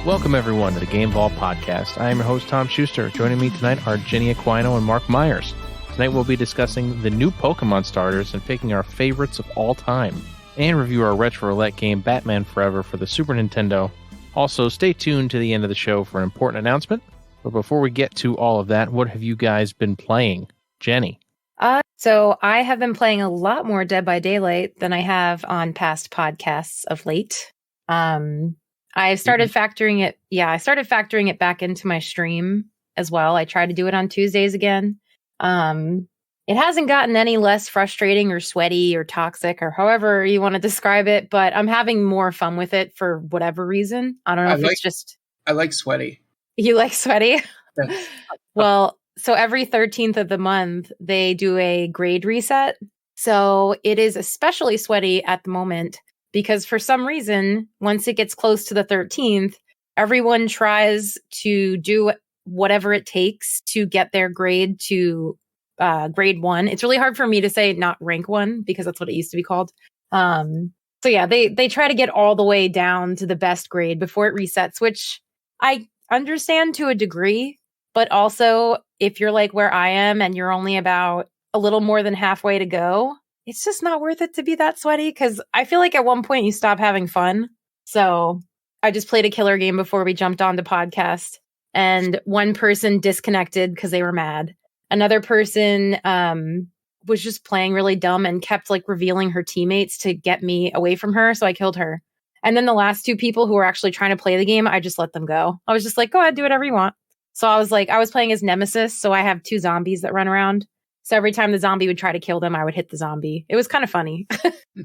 Welcome, everyone, to the Game Vault Podcast. I am your host, Tom Schuster. Joining me tonight are Jenny Aquino and Mark Myers. Tonight we'll be discussing the new Pokemon starters and picking our favorites of all time, and review our Retro Roulette game Batman Forever for the Super Nintendo. Also, stay tuned to the end of the show for an important announcement. But before we get to all of that, what have you guys been playing? Jenny? So I have been playing a lot more Dead by Daylight than I have on past podcasts of late. I started factoring it. Yeah, I started factoring it back into my stream as well. I tried to do it on Tuesdays again. It hasn't gotten any less frustrating or sweaty or toxic or however you want to describe it, but I'm having more fun with it for whatever reason. I don't know if it's just... I like sweaty. You like sweaty? Yeah. Well, so every 13th of the month, they do a grade reset. So it is especially sweaty at the moment because for some reason, once it gets close to the 13th, everyone tries to do whatever it takes to get their grade to grade 1. It's really hard for me to say not rank 1 because that's what it used to be called. So yeah, they try to get all the way down to the best grade before it resets, which I understand to a degree. But also, if you're like where I am and you're only about a little more than halfway to go, it's just not worth it to be that sweaty because I feel like at one point you stop having fun. So I just played a killer game before we jumped on the podcast, and one person disconnected because they were mad. Another person was just playing really dumb and kept like revealing her teammates to get me away from her. So I killed her. And then the last two people who were actually trying to play the game, I just let them go. I was just like, go ahead, do whatever you want. So I was playing as Nemesis. So I have 2 zombies that run around. So every time the zombie would try to kill them, I would hit the zombie. It was kind of funny.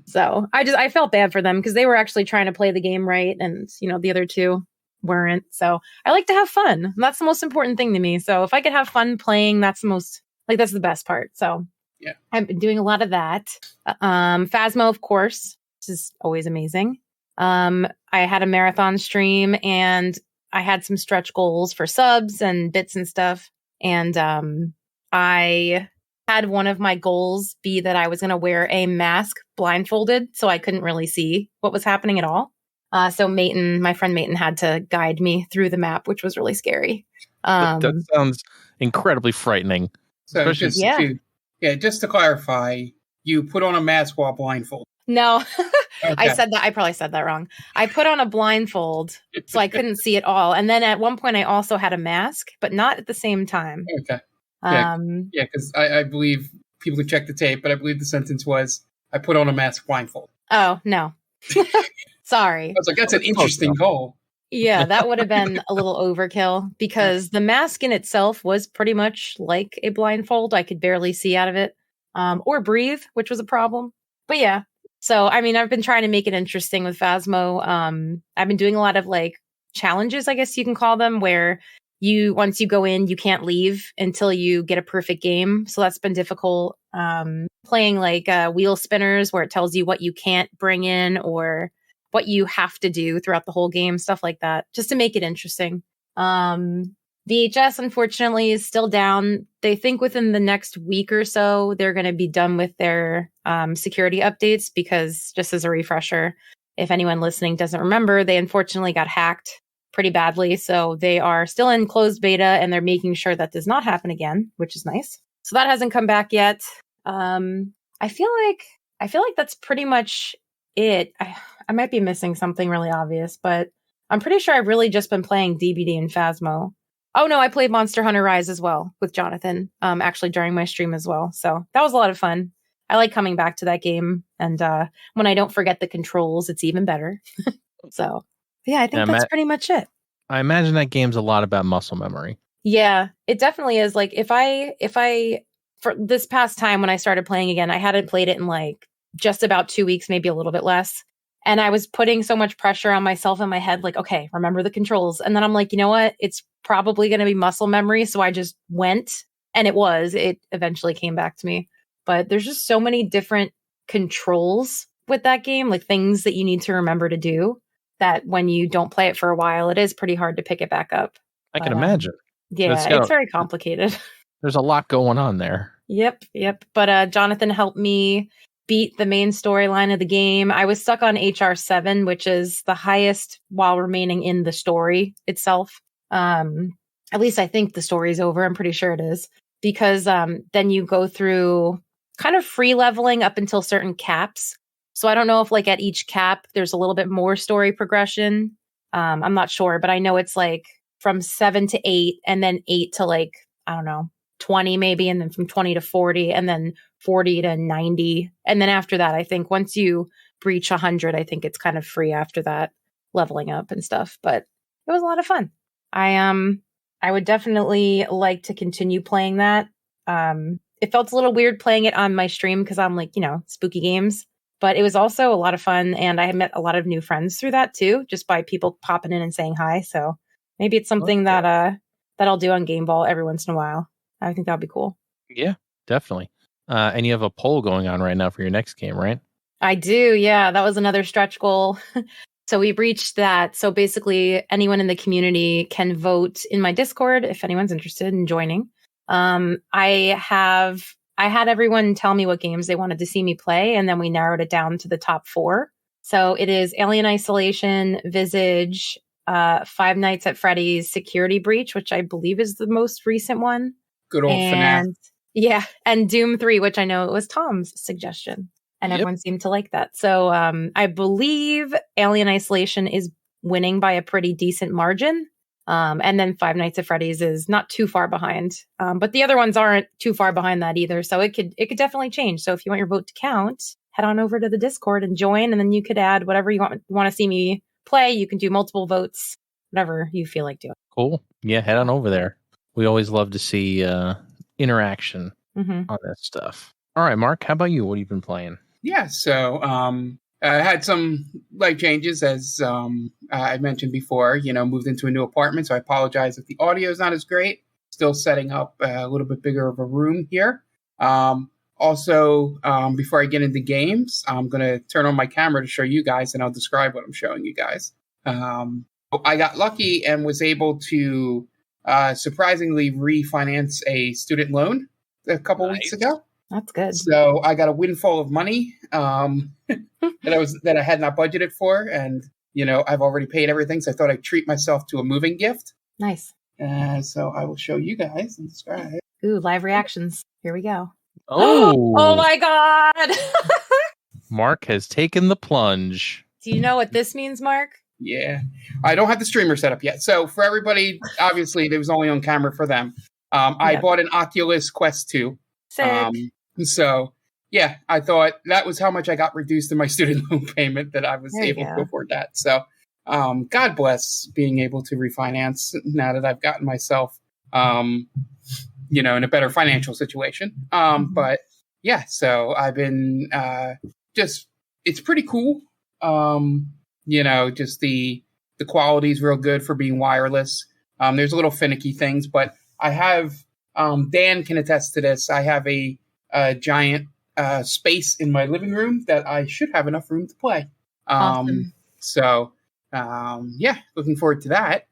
So I felt bad for them because they were actually trying to play the game right. And, the other 2 weren't. So I like to have fun. And that's the most important thing to me. So if I could have fun playing, that's the best part. So yeah, I've been doing a lot of that. Phasmo, of course, which is always amazing. I had a marathon stream and I had some stretch goals for subs and bits and stuff. And I had one of my goals be that I was going to wear a mask blindfolded so I couldn't really see what was happening at all. So my friend Mayton had to guide me through the map, which was really scary. That sounds incredibly frightening. So just to clarify, you put on a mask while blindfolded. No, Okay. I probably said that wrong. I put on a blindfold so I couldn't see it all. And then at one point I also had a mask, but not at the same time. Okay. Yeah, because I believe people can check the tape, but I believe the sentence was, I put on a mask blindfold. Oh, no. Sorry. I was like, that's an interesting goal. Yeah, that would have been a little overkill because the mask in itself was pretty much like a blindfold. I could barely see out of it or breathe, which was a problem. But yeah. So, I've been trying to make it interesting with Phasmo. I've been doing a lot of like challenges, I guess you can call them, where once you go in, you can't leave until you get a perfect game. So that's been difficult. Playing like wheel spinners where it tells you what you can't bring in or what you have to do throughout the whole game, stuff like that, just to make it interesting. VHS, unfortunately, is still down. They think within the next week or so, they're going to be done with their security updates because, just as a refresher, if anyone listening doesn't remember, they unfortunately got hacked pretty badly. So they are still in closed beta and they're making sure that does not happen again, which is nice. So that hasn't come back yet. I feel like that's pretty much it. I might be missing something really obvious, but I'm pretty sure I've really just been playing DBD and Phasmo. Oh no, I played Monster Hunter Rise as well with Jonathan, actually during my stream as well. So that was a lot of fun. I like coming back to that game. And when I don't forget the controls, it's even better. So yeah, I think that's pretty much it. I imagine that game's a lot about muscle memory. Yeah, it definitely is. Like if I for this past time when I started playing again, I hadn't played it in like just about 2 weeks, maybe a little bit less. And I was putting so much pressure on myself in my head, like, okay, remember the controls. And then I'm like, you know what? It's probably going to be muscle memory. So I just went and it eventually came back to me. But there's just so many different controls with that game, like things that you need to remember to do, that when you don't play it for a while, it is pretty hard to pick it back up. I can imagine. Yeah, it's very complicated. There's a lot going on there. Yep. But Jonathan helped me beat the main storyline of the game. I was stuck on HR 7, which is the highest while remaining in the story itself. At least I think the story's over. I'm pretty sure it is. Because then you go through kind of free leveling up until certain caps. So I don't know if like at each cap, there's a little bit more story progression. I'm not sure, but I know it's like from 7 to 8 and then 8 to like, I don't know, 20 maybe. And then from 20 to 40 and then 40 to 90. And then after that, I think once you breach 100, I think it's kind of free after that leveling up and stuff. But it was a lot of fun. I would definitely like to continue playing that. It felt a little weird playing it on my stream because I'm like, spooky games. But it was also a lot of fun. And I had met a lot of new friends through that too, just by people popping in and saying hi. So maybe it's something that I'll do on Game Ball every once in a while. I think that'd be cool. Yeah, definitely. And you have a poll going on right now for your next game, right? I do. Yeah, that was another stretch goal. So we reached that. So basically anyone in the community can vote in my Discord if anyone's interested in joining. I had everyone tell me what games they wanted to see me play, and then we narrowed it down to the top 4. So it is Alien Isolation, Visage, Five Nights at Freddy's, Security Breach, which I believe is the most recent one. Good old FNAF. Yeah, and Doom 3, which I know it was Tom's suggestion. And everyone seemed to like that. So I believe Alien Isolation is winning by a pretty decent margin. And then Five Nights at Freddy's is not too far behind. But the other ones aren't too far behind that either. So it could definitely change. So if you want your vote to count, head on over to the Discord and join. And then you could add whatever you want to see me play. You can do multiple votes, whatever you feel like doing. Cool. Yeah, head on over there. We always love to see interaction on this stuff. All right, Mark, how about you? What have you been playing? Yeah, so I had some life changes, as I mentioned before. Moved into a new apartment, so I apologize if the audio is not as great. Still setting up a little bit bigger of a room here. Also, before I get into games, I'm going to turn on my camera to show you guys, and I'll describe what I'm showing you guys. I got lucky and was able to surprisingly refinance a student loan a couple weeks ago. That's good. So I got a windfall of money that I had not budgeted for, and I've already paid everything. So I thought I'd treat myself to a moving gift. Nice. So I will show you guys and describe. Ooh, live reactions. Here we go. Oh! Oh my God! Mark has taken the plunge. Do you know what this means, Mark? Yeah, I don't have the streamer set up yet. So for everybody, obviously, it was only on camera for them. I bought an Oculus Quest 2. Sick. So, yeah, I thought that was how much I got reduced in my student loan payment that I was able to afford that. So, God bless being able to refinance now that I've gotten myself, in a better financial situation. But, yeah, so I've been it's pretty cool. Just the quality is real good for being wireless. There's little finicky things, but I have, Dan can attest to this. I have a giant space in my living room that I should have enough room to play. Awesome. So, looking forward to that.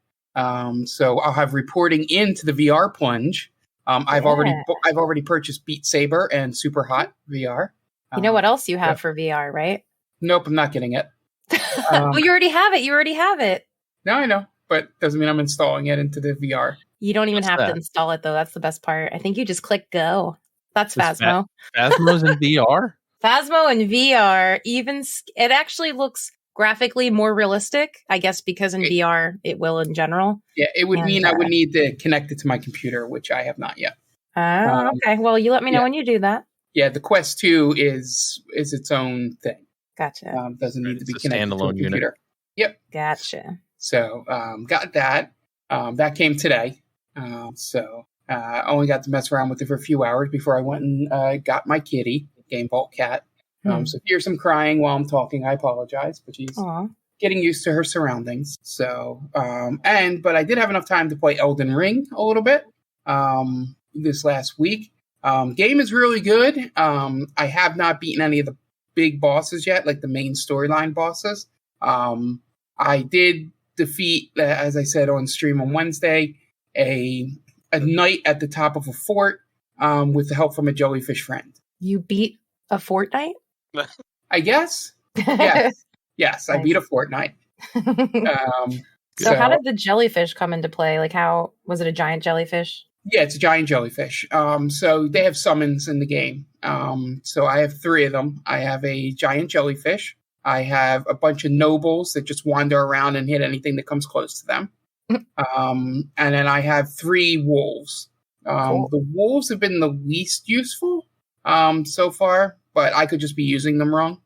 So I'll have reporting into the VR plunge. I've already purchased Beat Saber and Super Hot VR. You know what else you have for VR, right? Nope, I'm not getting it. Well, you already have it. No, I know, but doesn't mean I'm installing it into the VR. You don't even have to install it, though. That's the best part. I think you just click go. That's Phasmo. Phasmo's in VR? Phasmo in VR, it actually looks graphically more realistic, I guess, because in VR, it will in general. Yeah, it would mean I would need to connect it to my computer, which I have not yet. Okay. Well, you let me know when you do that. Yeah, the Quest 2 is its own thing. Gotcha. Doesn't need to be connected to a computer. Unit. Yep. Gotcha. So, got that. That came today. I only got to mess around with it for a few hours before I went and got my kitty, Game Ball Cat. So if you hear some crying while I'm talking, I apologize, but she's getting used to her surroundings. So, but I did have enough time to play Elden Ring a little bit this last week. Game is really good. I have not beaten any of the big bosses yet, like the main storyline bosses. I did defeat, as I said on stream on Wednesday, a knight at the top of a fort with the help from a jellyfish friend. You beat a Fortnite? I guess. Yes. Yes, I beat a Fortnite. So how did the jellyfish come into play? Like, how was it a giant jellyfish? Yeah, it's a giant jellyfish. So they have summons in the game. So I have 3 of them. I have a giant jellyfish. I have a bunch of nobles that just wander around and hit anything that comes close to them. And then I have 3 wolves. Cool. The wolves have been the least useful so far, but I could just be using them wrong.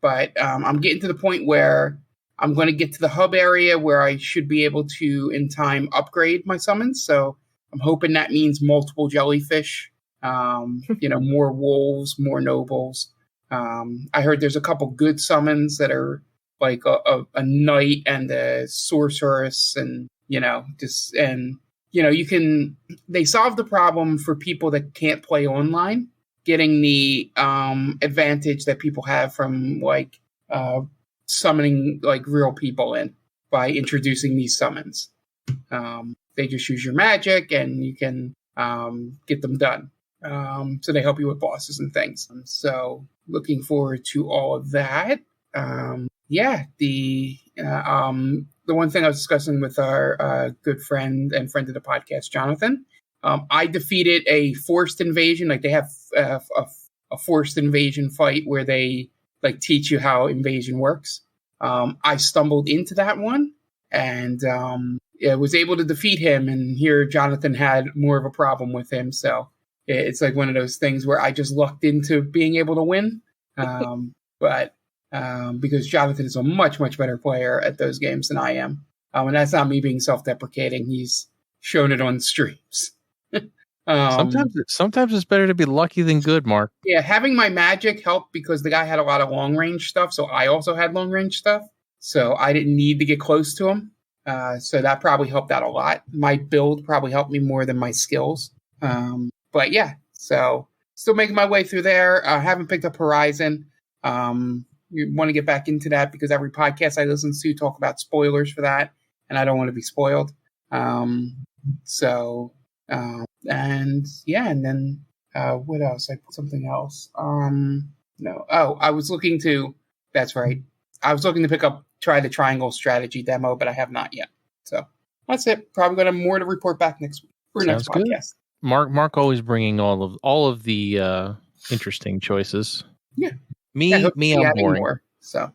But I'm getting to the point where I'm going to get to the hub area where I should be able to, in time, upgrade my summons. So I'm hoping that means multiple jellyfish, more wolves, more nobles. I heard there's a couple good summons that are like a knight and a sorceress, and they solve the problem for people that can't play online, getting the advantage that people have from summoning like real people in by introducing these summons. They just use your magic and you can get them done. So they help you with bosses and things. So looking forward to all of that. The one thing I was discussing with our good friend and friend of the podcast, Jonathan, I defeated a forced invasion. Like they have a forced invasion fight where they like teach you how invasion works. I stumbled into that one and was able to defeat him. And here Jonathan had more of a problem with him. So it's like one of those things where I just lucked into being able to win. But because Jonathan is a much, much better player at those games than I am. And that's not me being self-deprecating. He's shown it on streams. Sometimes it's better to be lucky than good, Mark. Yeah, having my magic helped because the guy had a lot of long-range stuff, so I also had long-range stuff. So I didn't need to get close to him. So that probably helped out a lot. My build probably helped me more than my skills. But yeah, so still making my way through there. I haven't picked up Horizon. You want to get back into that because every podcast I listen to talk about spoilers for that, and I don't want to be spoiled. And then what else? I put something else. I was looking to. That's right. I was looking to try the Triangle Strategy demo, but I have not yet. So that's it. Probably going to have more to report back next week or next podcast. Mark always bringing all of the interesting choices. Yeah. Me, I'm boring. More, so.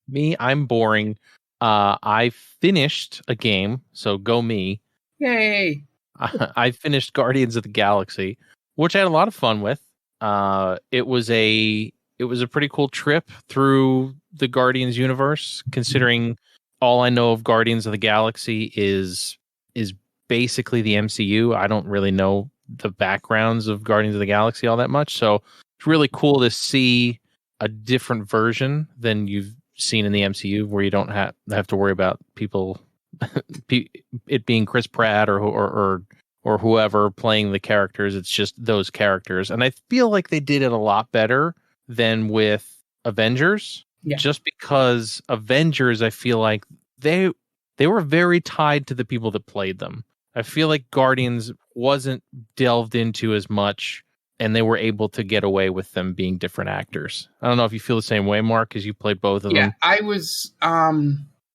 Me, I'm boring. I finished a game, so go me. Yay! I finished Guardians of the Galaxy, which I had a lot of fun with. It was a pretty cool trip through the Guardians universe, considering all I know of Guardians of the Galaxy is basically the MCU. I don't really know the backgrounds of Guardians of the Galaxy all that much, so it's really cool to see a different version than you've seen in the MCU, where you don't have to worry about people, it being Chris Pratt or whoever playing the characters. It's just those characters, and I feel like they did it a lot better than with Avengers. Yeah. Just because Avengers, I feel like they were very tied to the people that played them. I feel like Guardians wasn't delved into as much, and they were able to get away with them being different actors. I don't know if you feel the same way, Mark, because you played both of them. Yeah,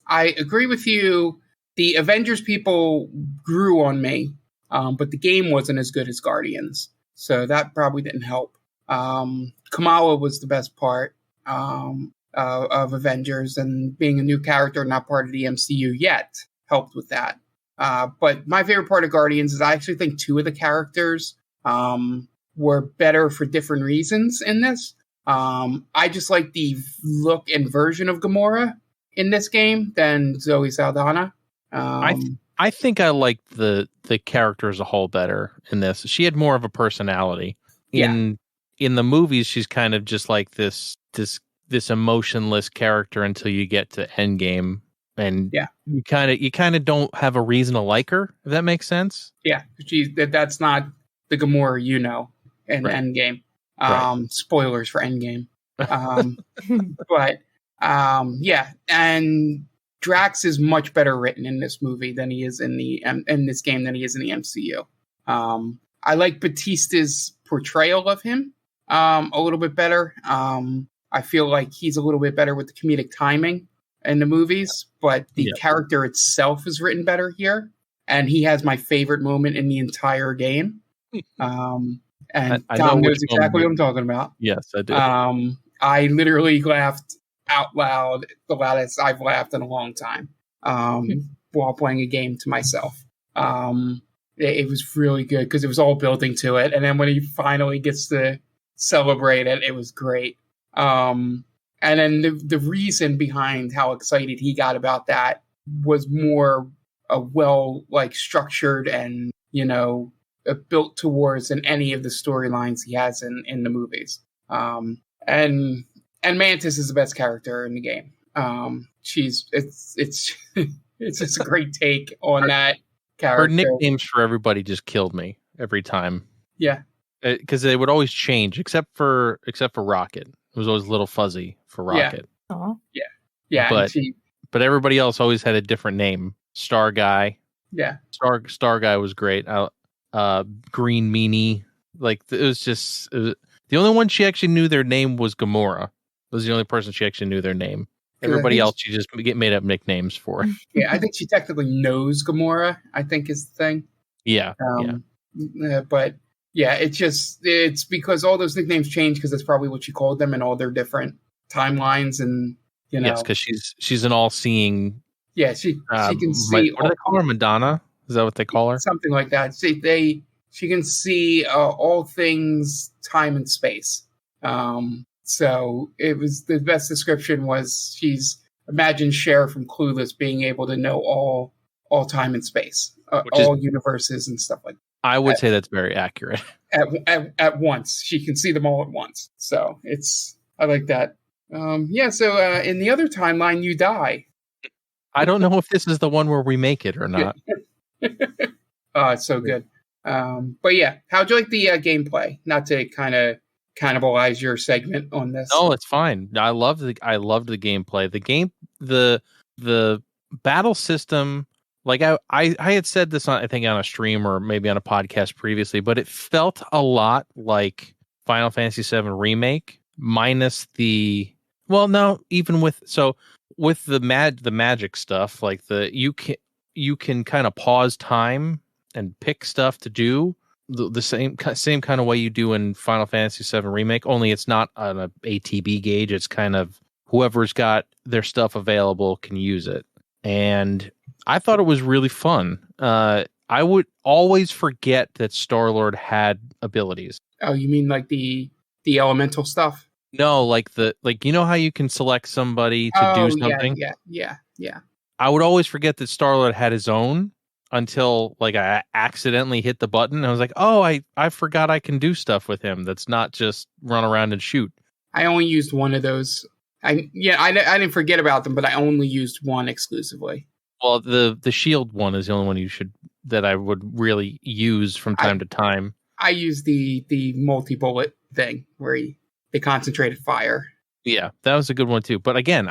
I agree with you. The Avengers people grew on me, but the game wasn't as good as Guardians. So that probably didn't help. Kamala was the best part of Avengers, and being a new character, not part of the MCU yet, helped with that. But my favorite part of Guardians is I actually think 2 of the characters were better for different reasons in this. I just like the look and version of Gamora in this game than Zoe Saldana. I think I liked the character as a whole better in this. She had more of a personality. In the movies, she's kind of just like this emotionless character until you get to Endgame, and you kind of don't have a reason to like her, if that makes sense. Yeah, that's not the Gamora in Endgame. Spoilers for Endgame. And Drax is much better written in this movie than he is in this game than he is in the MCU. I like Batista's portrayal of him. A little bit better. I feel like he's a little bit better with the comedic timing in the movies, but the character itself is written better here. And he has my favorite moment in the entire game. And I Tom know knows exactly what I'm talking about. Yes, I do. I literally laughed out loud the loudest I've laughed in a long time while playing a game to myself. It was really good because it was all building to it. And then when he finally gets to celebrate it, it was great. And then the reason behind how excited he got about that was more well structured and, built towards than any of the storylines he has in the movies. And Mantis is the best character in the game. It's just a great take on that character. Her nicknames for everybody just killed me every time. Yeah, because they would always change, except for Rocket. It was always a little fuzzy for Rocket. Yeah. But everybody else always had a different name. Star Guy. Yeah, Star Guy was great. Green Meanie. The only one she actually knew their name was Gamora. Was the only person she actually knew their name. Everybody else she just made up nicknames for. Yeah, I think she technically knows Gamora, I think is the thing. Yeah. But yeah, it's because all those nicknames change because that's probably what she called them in all their different timelines, and yes, because she's an all-seeing. Yeah, she can see. What do they call her? Madonna? Is that what they call her? Something like that. She can see all things time and space. So it was the best description was imagine Cher from Clueless being able to know all time and space, all universes and stuff like that. I would say that's very accurate. At once, she can see them all at once. So I like that. So in the other timeline, you die. I don't know if this is the one where we make it or not. Oh, it's so good. But yeah, how'd you like the gameplay? Not to kind of cannibalize your segment on this. No, it's fine. I loved the gameplay. The battle system. Like I had said this I think on a stream or maybe on a podcast previously, but it felt a lot like Final Fantasy VII Remake minus the even with the magic stuff, like you can kind of pause time and pick stuff to do the same kind of way you do in Final Fantasy VII Remake, only it's not on a ATB gauge. It's kind of whoever's got their stuff available can use it. And I thought it was really fun. I would always forget that Star-Lord had abilities. Oh, you mean like the elemental stuff? No, like you know how you can select somebody to do something? Yeah. I would always forget that Star-Lord had his own until I accidentally hit the button. I was like, oh, I forgot I can do stuff with him. That's not just run around and shoot. I only used one of those. I didn't forget about them, but I only used one exclusively. Well, the shield one is the only one that I would really use from time to time. I use the multi-bullet thing where they concentrated fire. Yeah, that was a good one too. But again,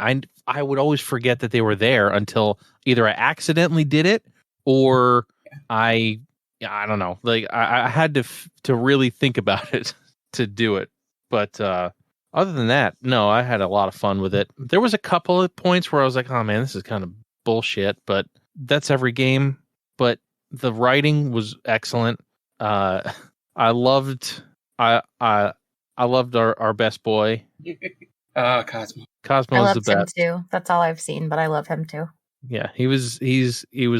I would always forget that they were there until either I accidentally did it or I don't know. I had to really think about it to do it. But other than that, no, I had a lot of fun with it. There was a couple of points where I was like, oh man, this is kind of bullshit, but that's every game. But the writing was excellent. I loved our best boy. Cosmo. Cosmo is the best. I loved him too. That's all I've seen, but I love him too. Yeah, he was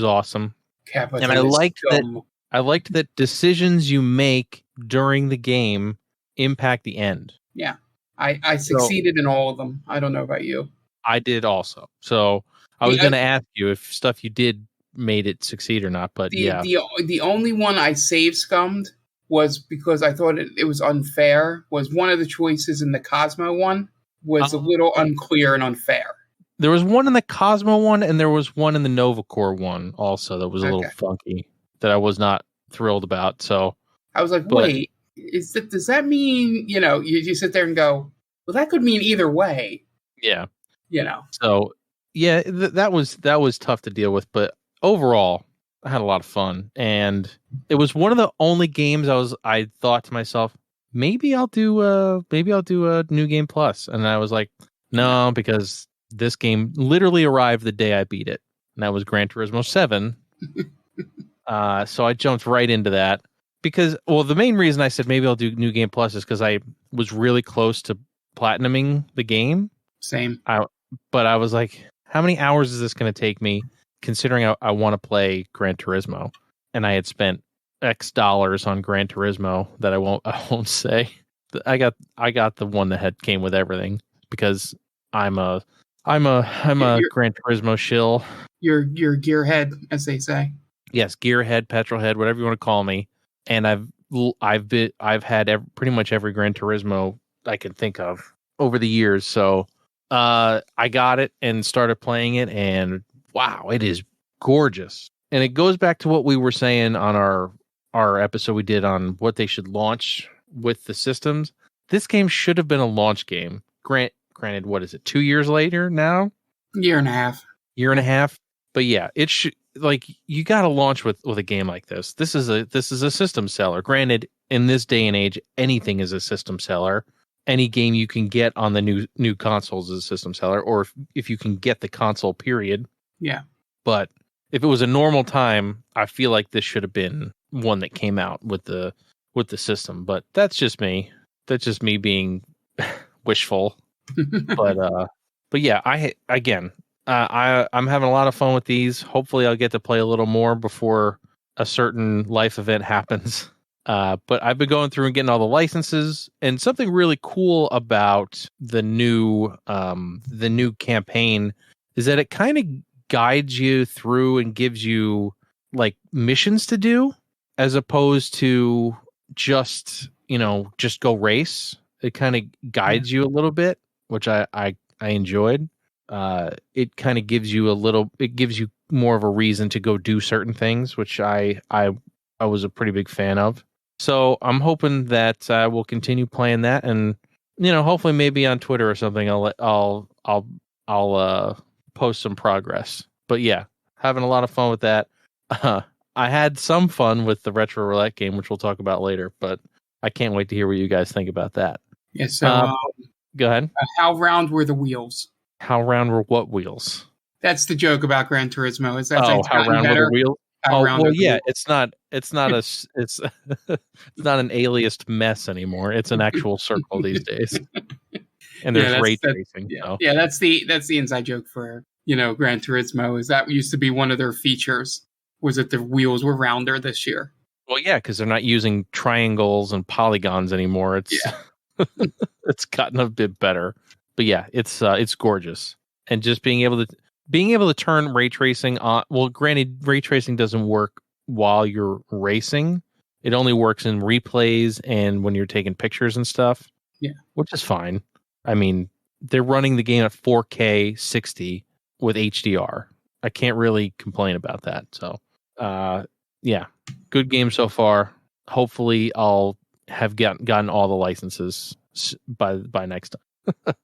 awesome. Kappa, and I liked that decisions you make during the game impact the end. Yeah. I succeeded in all of them. I don't know about you. I did also. So I was going to ask you if stuff you did made it succeed or not, but the only one I save scummed was because I thought it was unfair. Was one of the choices in the Cosmo one was a little unclear and unfair. There was one in the Cosmo one, and there was one in the Nova Core one also that was a little funky that I was not thrilled about. So I was like, wait, does that mean, you sit there and go, well, that could mean either way. Yeah. So yeah, that was tough to deal with, but overall I had a lot of fun, and it was one of the only games I thought to myself, maybe I'll do a New Game Plus. And I was like, no, because this game literally arrived the day I beat it. And that was Gran Turismo 7. So I jumped right into that because, well, the main reason I said maybe I'll do New Game Plus is because I was really close to platinuming the game. Same. But I was like, how many hours is this going to take me, considering I want to play Gran Turismo, and I had spent X dollars on Gran Turismo that I won't say. I got the one that came with everything because I'm a Gran Turismo shill. You're gearhead, as they say. Yes, gearhead, petrolhead, whatever you want to call me. And I've had pretty much every Gran Turismo I can think of over the years. So I got it and started playing it, and wow, it is gorgeous. And it goes back to what we were saying on our episode we did on what they should launch with the systems. This game should have been a launch game. Granted, what is it? 2 years later now? Year and a half. But yeah, it should, like, you got to launch with a game like this. This is a system seller. Granted, in this day and age, anything is a system seller. Any game you can get on the new consoles is a system seller, or if you can get the console, period. Yeah. But if it was a normal time, I feel like this should have been one that came out with the system. But that's just me. That's just me being wishful. But yeah, I'm having a lot of fun with these. Hopefully, I'll get to play a little more before a certain life event happens. But I've been going through and getting all the licenses, and something really cool about the new campaign is that it kind of guides you through and gives you like missions to do, as opposed to just go race. It kind of guides you a little bit, which I enjoyed. It kind of gives you more of a reason to go do certain things, which I was a pretty big fan of. So I'm hoping that we'll continue playing that, and hopefully maybe on Twitter or something I'll post some progress. But yeah, having a lot of fun with that. I had some fun with the Retro Roulette game, which we'll talk about later. But I can't wait to hear what you guys think about that. Yeah. So go ahead. How round were the wheels? How round were what wheels? That's the joke about Gran Turismo. Is that how round were the wheels? Yeah. It's not it's not an aliased mess anymore. It's an actual circle these days. And there's ray tracing. Yeah. So. Yeah, that's the inside joke for, Gran Turismo, is that used to be one of their features, was that the wheels were rounder this year. Well, yeah, because they're not using triangles and polygons anymore. It's gotten a bit better. But yeah, it's gorgeous. And just being able to turn ray tracing on. Well, granted, ray tracing doesn't work while you're racing. It only works in replays and when you're taking pictures and stuff. Yeah, which is fine. I mean, they're running the game at 4K 60 with HDR. I can't really complain about that. So, yeah, good game so far. Hopefully, I'll have gotten all the licenses by next time.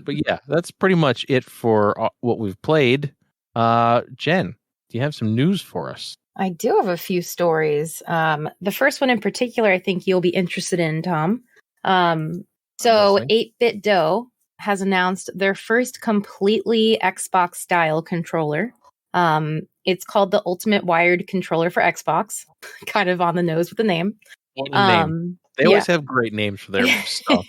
But yeah, that's pretty much it for what we've played. Jen, do you have some news for us? I do have a few stories. The first one in particular, I think you'll be interested in, Tom. So 8-Bit Dough has announced their first completely Xbox style controller. It's called the Ultimate Wired Controller for Xbox. Kind of on the nose with the name. What a name. They always have great names for their stuff.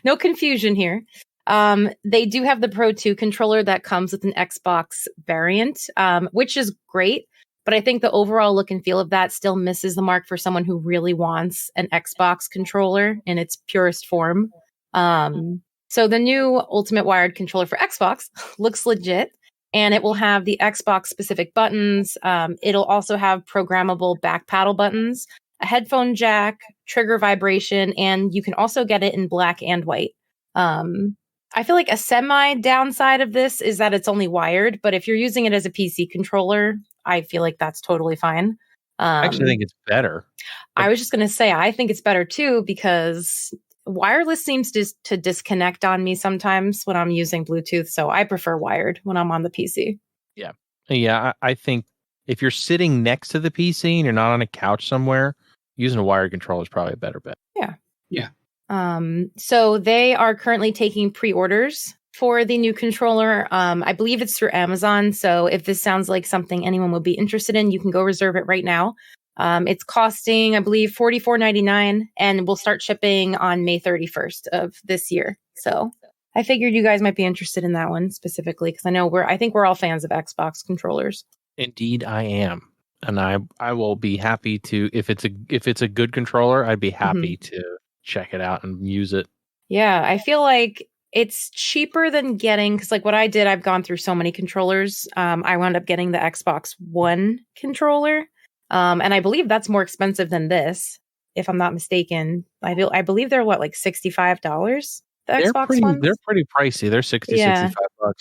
No confusion here. They do have the Pro 2 controller that comes with an Xbox variant, which is great. But I think the overall look and feel of that still misses the mark for someone who really wants an Xbox controller in its purest form. So the new Ultimate Wired Controller for Xbox looks legit, and it will have the Xbox specific buttons. It'll also have programmable back paddle buttons, a headphone jack, trigger vibration, and you can also get it in black and white. I feel like a semi downside of this is that it's only wired, but if you're using it as a PC controller, I feel like that's totally fine. I actually think it's better. I was just going to say, I think it's better too, because wireless seems to disconnect on me sometimes when I'm using Bluetooth. So I prefer wired when I'm on the PC. Yeah. Yeah. I think if you're sitting next to the PC and you're not on a couch somewhere, using a wired controller is probably a better bet. Yeah. Yeah. So they are currently taking pre-orders for the new controller. I believe it's through Amazon. So if this sounds like something anyone would be interested in, you can go reserve it right now. It's costing, I believe, $44.99, and we'll start shipping on May 31st of this year. So I figured you guys might be interested in that one specifically because I think we're all fans of Xbox controllers. Indeed, I am, and I will be happy to if it's a good controller, I'd be happy to check it out and use it. Yeah, I feel like it's cheaper than getting, because like what I did, I've gone through so many controllers. I wound up getting the Xbox One controller. And I believe that's more expensive than this, if I'm not mistaken. I believe they're like $65. Xbox ones? They're pretty pricey. They're $65.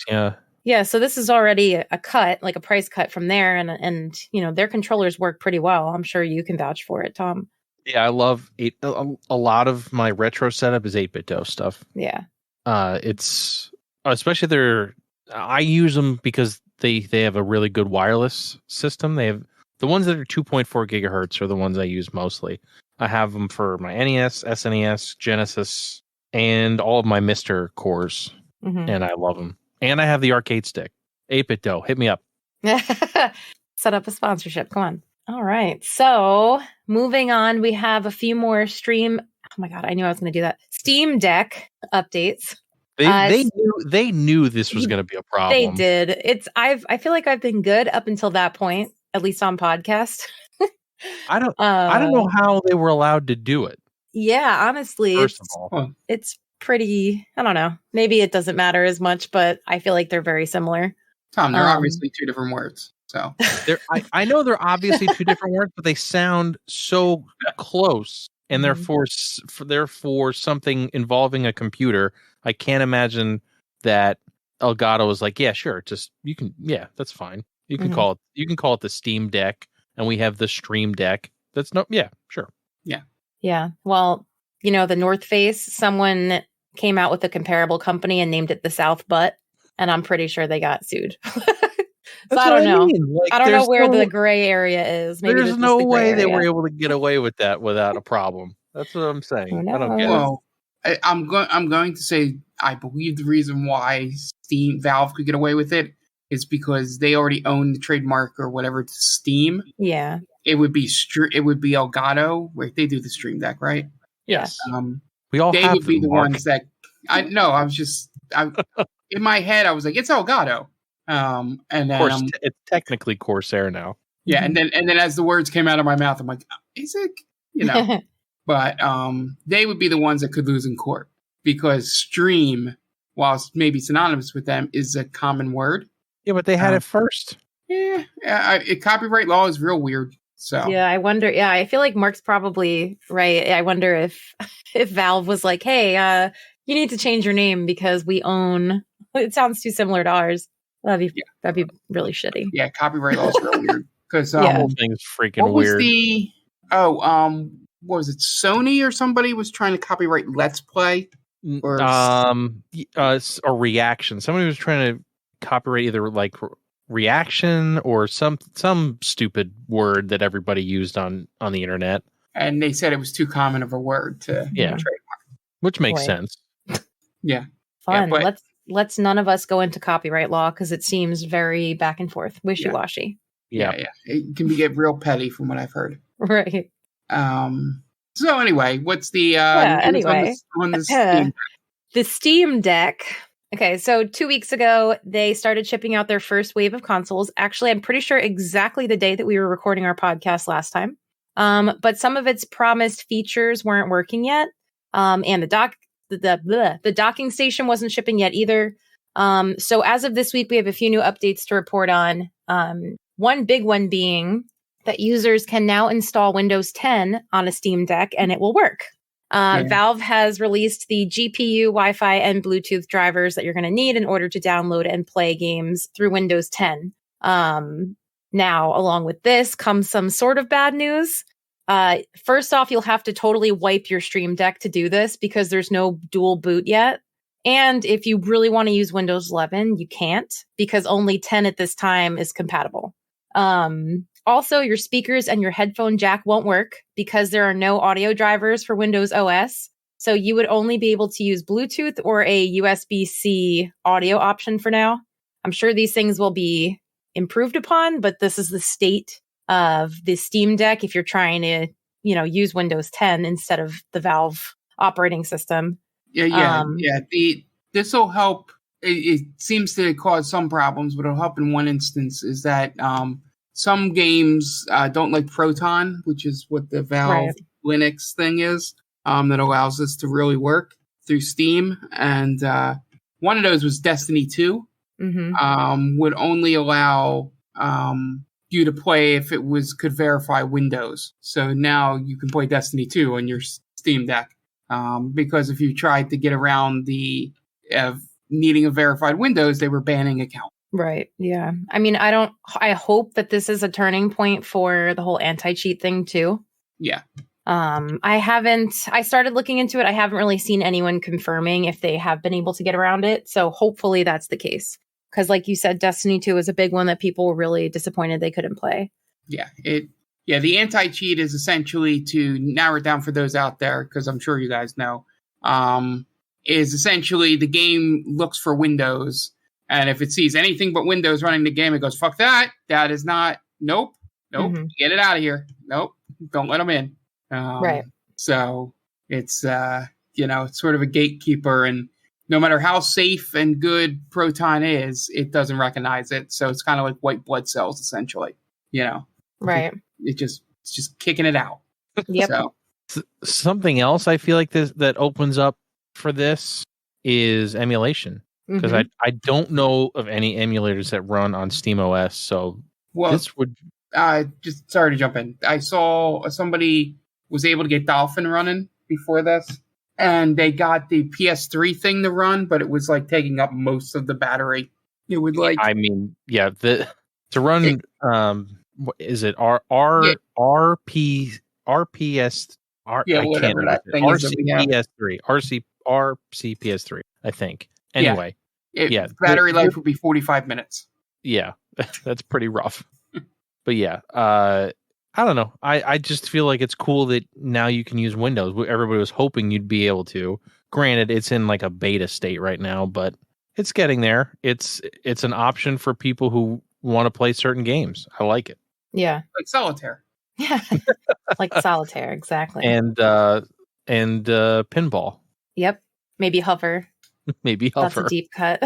Yeah. Yeah, so this is already a cut, like a price cut from there, and their controllers work pretty well. I'm sure you can vouch for it, Tom. Yeah, I love a lot of my retro setup is 8-bit DOS stuff. Yeah. It's especially I use them because they have a really good wireless system. They have the ones that are 2.4 gigahertz are the ones I use mostly. I have them for my NES, SNES, Genesis, and all of my Mister cores, and I love them. And I have the arcade stick. 8-bit dough, hit me up. Set up a sponsorship. Come on. All right. So moving on, we have a few more Oh my God, I knew I was going to do that. Steam Deck updates. They knew this was going to be a problem. They did. I feel like I've been good up until that point, at least on podcast. I don't know how they were allowed to do it. Yeah, honestly, it's pretty. I don't know. Maybe it doesn't matter as much, but I feel like they're very similar. They're obviously two different words. So I know they're obviously two different words, but they sound so close, and therefore something involving a computer. I can't imagine that Elgato was like, yeah, sure, that's fine. You can call it the Steam Deck, and we have the Stream Deck. Sure. Yeah. Well, the North Face, someone came out with a comparable company and named it the South Butt, and I'm pretty sure they got sued. So I don't know. I don't know where the gray area is. Maybe there's no way they were able to get away with that without a problem. That's what I'm saying. I don't get it. Well, I'm going to say I believe the reason why Valve could get away with it is because they already own the trademark or whatever to Steam. Yeah. It would be Elgato, where they do the Stream Deck, right? Yes. We all they would be the ones that I in my head I was like, it's Elgato. And then, of course, it's technically Corsair now. Yeah, and then as the words came out of my mouth, I'm like, is it? But they would be the ones that could lose in court because stream, whilst maybe synonymous with them, is a common word. Yeah, but they had it first. Yeah, copyright law is real weird. So yeah, I wonder. Yeah, I feel like Mark's probably right. I wonder if Valve was like, hey, you need to change your name because we own. It sounds too similar to ours. That'd be really shitty. Yeah, copyright law is real weird because the whole thing is freaking weird. What was it? Sony or somebody was trying to copyright Let's Play, or a reaction. Somebody was trying to copyright either like reaction or some stupid word that everybody used on the internet, and they said it was too common of a word to trademark, which makes sense. Yeah, fun. Yeah, let's none of us go into copyright law because it seems very back and forth, wishy-washy. Yeah. It can get real petty from what I've heard. Right. So anyway, what's the on the Steam? The Steam Deck. Okay, so 2 weeks ago, they started shipping out their first wave of consoles. Actually, I'm pretty sure exactly the day that we were recording our podcast last time. But some of its promised features weren't working yet. And the docking station wasn't shipping yet either. So as of this week, we have a few new updates to report on. One big one being that users can now install Windows 10 on a Steam Deck and it will work. Valve has released the GPU, Wi-Fi, and Bluetooth drivers that you're going to need in order to download and play games through Windows 10. Now, along with this comes some sort of bad news. First off, you'll have to totally wipe your Stream Deck to do this because there's no dual boot yet. And if you really want to use Windows 11, you can't because only 10 at this time is compatible. Also, your speakers and your headphone jack won't work because there are no audio drivers for Windows OS. So you would only be able to use Bluetooth or a USB-C audio option for now. I'm sure these things will be improved upon, but this is the state of the Steam Deck if you're trying to, use Windows 10 instead of the Valve operating system. Yeah. This will help. It seems to cause some problems, but it'll help in one instance is that some games don't like Proton, which is what the Valve Linux thing is, that allows this to really work through Steam. And one of those was Destiny 2, would only allow you to play if it could verify Windows. So now you can play Destiny 2 on your Steam Deck. Because if you tried to get around the needing a verified Windows, they were banning accounts. Right. Yeah. I mean, I hope that this is a turning point for the whole anti-cheat thing too. Yeah. I started looking into it. I haven't really seen anyone confirming if they have been able to get around it. So hopefully that's the case. Because like you said, Destiny 2 is a big one that people were really disappointed they couldn't play. Yeah. The anti-cheat is essentially, to narrow it down for those out there, because I'm sure you guys know, is essentially the game looks for Windows, and if it sees anything but Windows running the game, it goes, fuck that. That is not, nope, get it out of here. Nope, don't let them in. Right. So it's, it's sort of a gatekeeper, and no matter how safe and good Proton is, it doesn't recognize it. So it's kind of like white blood cells, essentially, Right. It's just kicking it out. Yep. So. Something else I feel like that opens up for this is emulation, because I don't know of any emulators that run on SteamOS. So this would just sorry to jump in. I saw somebody was able to get Dolphin running before this, and they got the PS3 thing to run, but it was like taking up most of the battery. It would to run. What is it? RPS? Whatever that thing is that we have. RCPS3, I think. Anyway, battery life would be 45 minutes. Yeah, that's pretty rough. But I don't know. I just feel like it's cool that now you can use Windows. Everybody was hoping you'd be able to. Granted, it's in like a beta state right now, but it's getting there. It's an option for people who want to play certain games. I like it. Yeah. Like Solitaire. Yeah. Like Solitaire, exactly. And pinball. Yep. Maybe Hover. That's a deep cut.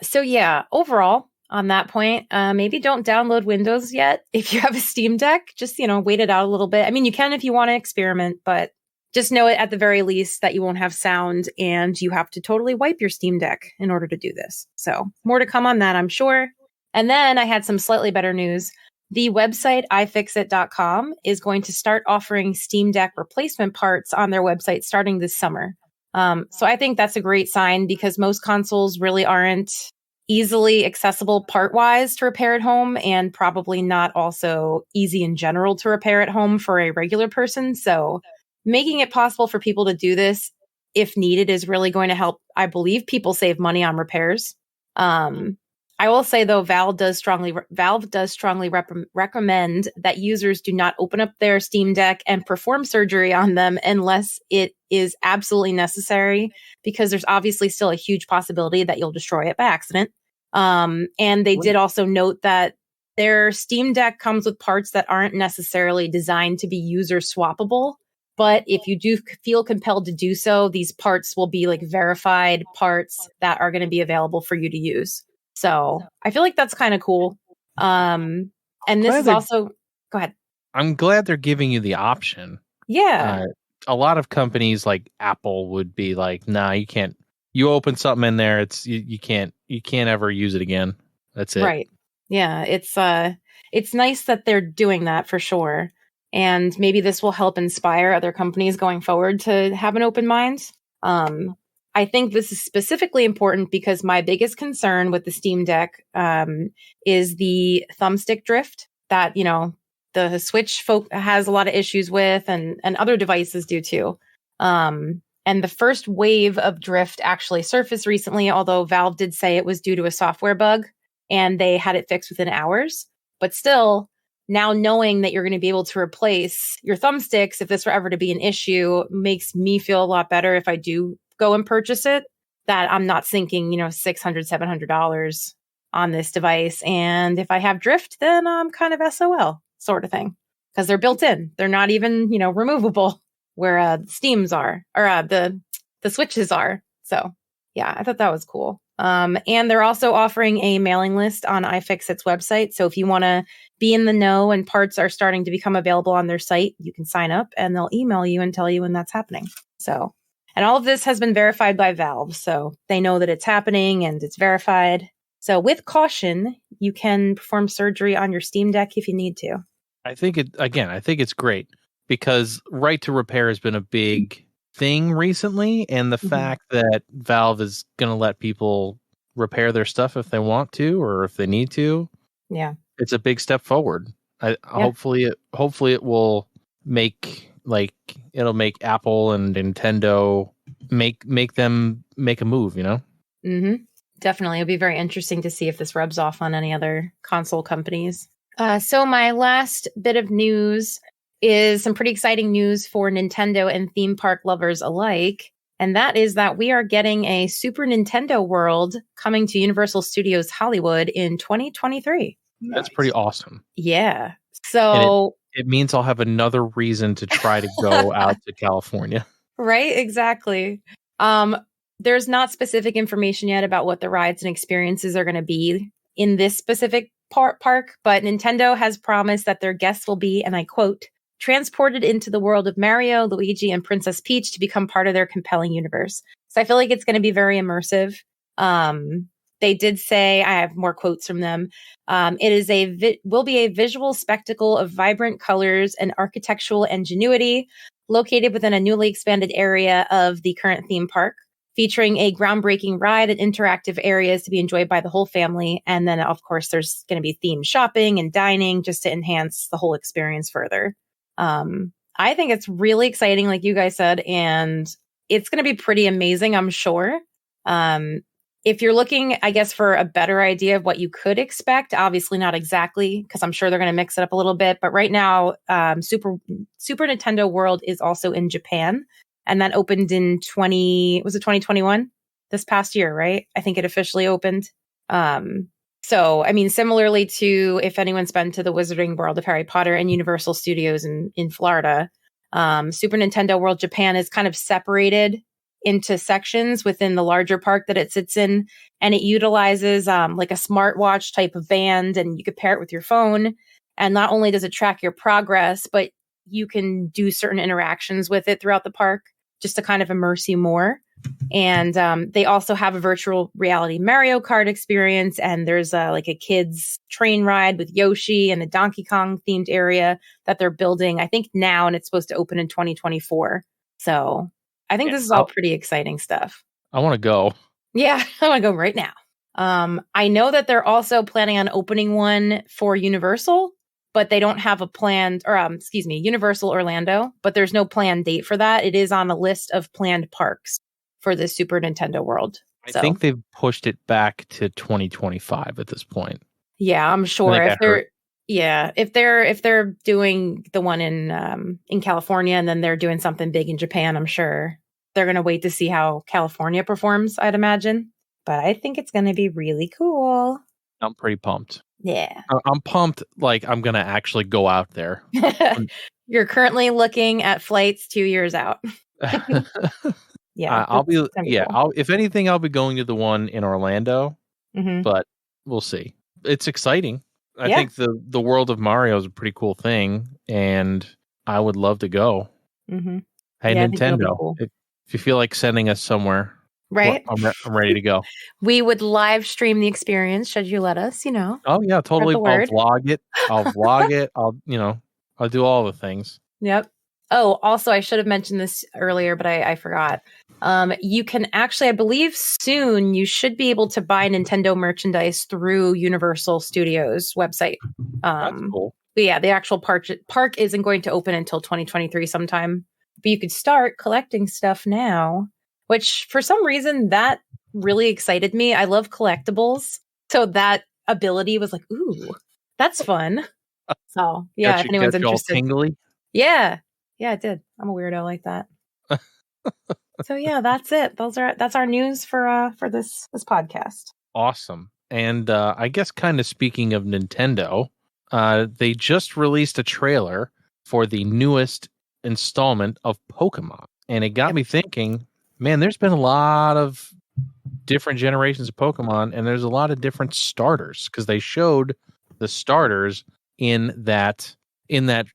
So overall, on that point, maybe don't download Windows yet. If you have a Steam Deck, just, wait it out a little bit. I mean, you can if you want to experiment, but just know it at the very least that you won't have sound and you have to totally wipe your Steam Deck in order to do this. So more to come on that, I'm sure. And then I had some slightly better news. The website ifixit.com is going to start offering Steam Deck replacement parts on their website starting this summer. So I think that's a great sign because most consoles really aren't easily accessible part-wise to repair at home, and probably not also easy in general to repair at home for a regular person. So making it possible for people to do this if needed is really going to help, I believe, people save money on repairs. I will say, though, Valve does strongly recommend that users do not open up their Steam Deck and perform surgery on them unless it is absolutely necessary, because there's obviously still a huge possibility that you'll destroy it by accident. And they did also note that their Steam Deck comes with parts that aren't necessarily designed to be user swappable. But if you do feel compelled to do so, these parts will be like verified parts that are going to be available for you to use. So I feel like that's kind of cool. And this is also, go ahead. I'm glad they're giving you the option. Yeah. A lot of companies like Apple would be like, nah, you can't, you open something in there. You can't ever use it again. That's it. Right. Yeah. It's nice that they're doing that for sure. And maybe this will help inspire other companies going forward to have an open mind. I think this is specifically important because my biggest concern with the Steam Deck is the thumbstick drift that, the Switch has a lot of issues with, and other devices do too. And the first wave of drift actually surfaced recently, although Valve did say it was due to a software bug and they had it fixed within hours. But still, now knowing that you're going to be able to replace your thumbsticks, if this were ever to be an issue, makes me feel a lot better if I do go and purchase it, that I'm not sinking, $600, $700 on this device. And if I have drift, then I'm kind of SOL sort of thing, because they're built in. They're not even, removable where Steams are, or the switches are. So yeah, I thought that was cool. And they're also offering a mailing list on iFixit's website. So if you want to be in the know and parts are starting to become available on their site, you can sign up and they'll email you and tell you when that's happening. So, and all of this has been verified by Valve. So they know that it's happening and it's verified. So with caution, you can perform surgery on your Steam Deck if you need to. I think it's great because right to repair has been a big thing recently, and the fact that Valve is going to let people repair their stuff if they want to or if they need to, it's a big step forward. Hopefully it will make it'll make Apple and Nintendo make them make a move, Definitely. It'll be very interesting to see if this rubs off on any other console companies. So my last bit of news is some pretty exciting news for Nintendo and theme park lovers alike. And that is that we are getting a Super Nintendo World coming to Universal Studios Hollywood in 2023. That's pretty awesome. Yeah. So it means I'll have another reason to try to go out to California. Right, exactly. There's not specific information yet about what the rides and experiences are going to be in this specific park, but Nintendo has promised that their guests will be, and I quote, transported into the world of Mario, Luigi, and Princess Peach to become part of their compelling universe. So I feel like it's going to be very immersive. They did say, I have more quotes from them. It will be a visual spectacle of vibrant colors and architectural ingenuity located within a newly expanded area of the current theme park, featuring a groundbreaking ride and interactive areas to be enjoyed by the whole family. And then, of course, there's going to be themed shopping and dining just to enhance the whole experience further. I think it's really exciting, like you guys said, and it's going to be pretty amazing, I'm sure. If you're looking, I guess, for a better idea of what you could expect, obviously not exactly, because I'm sure they're going to mix it up a little bit. But right now, Super Nintendo World is also in Japan, and that opened in 2021? This past year, right? I think it officially opened. So, I mean, similarly to if anyone's been to the Wizarding World of Harry Potter and Universal Studios in Florida, Super Nintendo World Japan is kind of separated into sections within the larger park that it sits in. And it utilizes like a smartwatch type of band, and you could pair it with your phone. And not only does it track your progress, but you can do certain interactions with it throughout the park just to kind of immerse you more. And they also have a virtual reality Mario Kart experience. And there's like a kids train ride with Yoshi and a Donkey Kong themed area that they're building, I think now, and it's supposed to open in 2024. So I think this is all pretty exciting stuff. I want to go. Yeah, I want to go right now. I know that they're also planning on opening one for Universal, but they don't have a planned, or Universal Orlando, but there's no planned date for that. It is on a list of planned parks for the Super Nintendo World. I think they've pushed it back to 2025 at this point. Yeah, I'm sure if they're doing the one in California and then they're doing something big in Japan, I'm sure they're going to wait to see how California performs, I'd imagine. But I think it's going to be really cool. I'm pretty pumped. Yeah. I'm pumped. Like, I'm going to actually go out there. You're currently looking at flights 2 years out. Yeah. Cool. If anything, I'll be going to the one in Orlando, but we'll see. It's exciting. I think the world of Mario is a pretty cool thing, and I would love to go. Mm-hmm. Hey, Nintendo, cool. If you feel like sending us somewhere, right? I'm ready to go. We would live stream the experience, should you let us, Oh, yeah, totally. I'll vlog it. I'll do all the things. Yep. Oh, also, I should have mentioned this earlier, but I forgot. You can actually, I believe soon, you should be able to buy Nintendo merchandise through Universal Studios website. That's cool. But yeah, the actual park isn't going to open until 2023 sometime. But you could start collecting stuff now, which for some reason that really excited me. I love collectibles. So that ability was like, ooh, that's fun. Oh, yeah. If anyone's got you all interested. tingly? Yeah. Yeah, it did. I'm a weirdo like that. So yeah, that's it. That's our news for this podcast. Awesome. And I guess kind of speaking of Nintendo, they just released a trailer for the newest installment of Pokemon. And it got me thinking, man, there's been a lot of different generations of Pokemon, and there's a lot of different starters because they showed the starters in that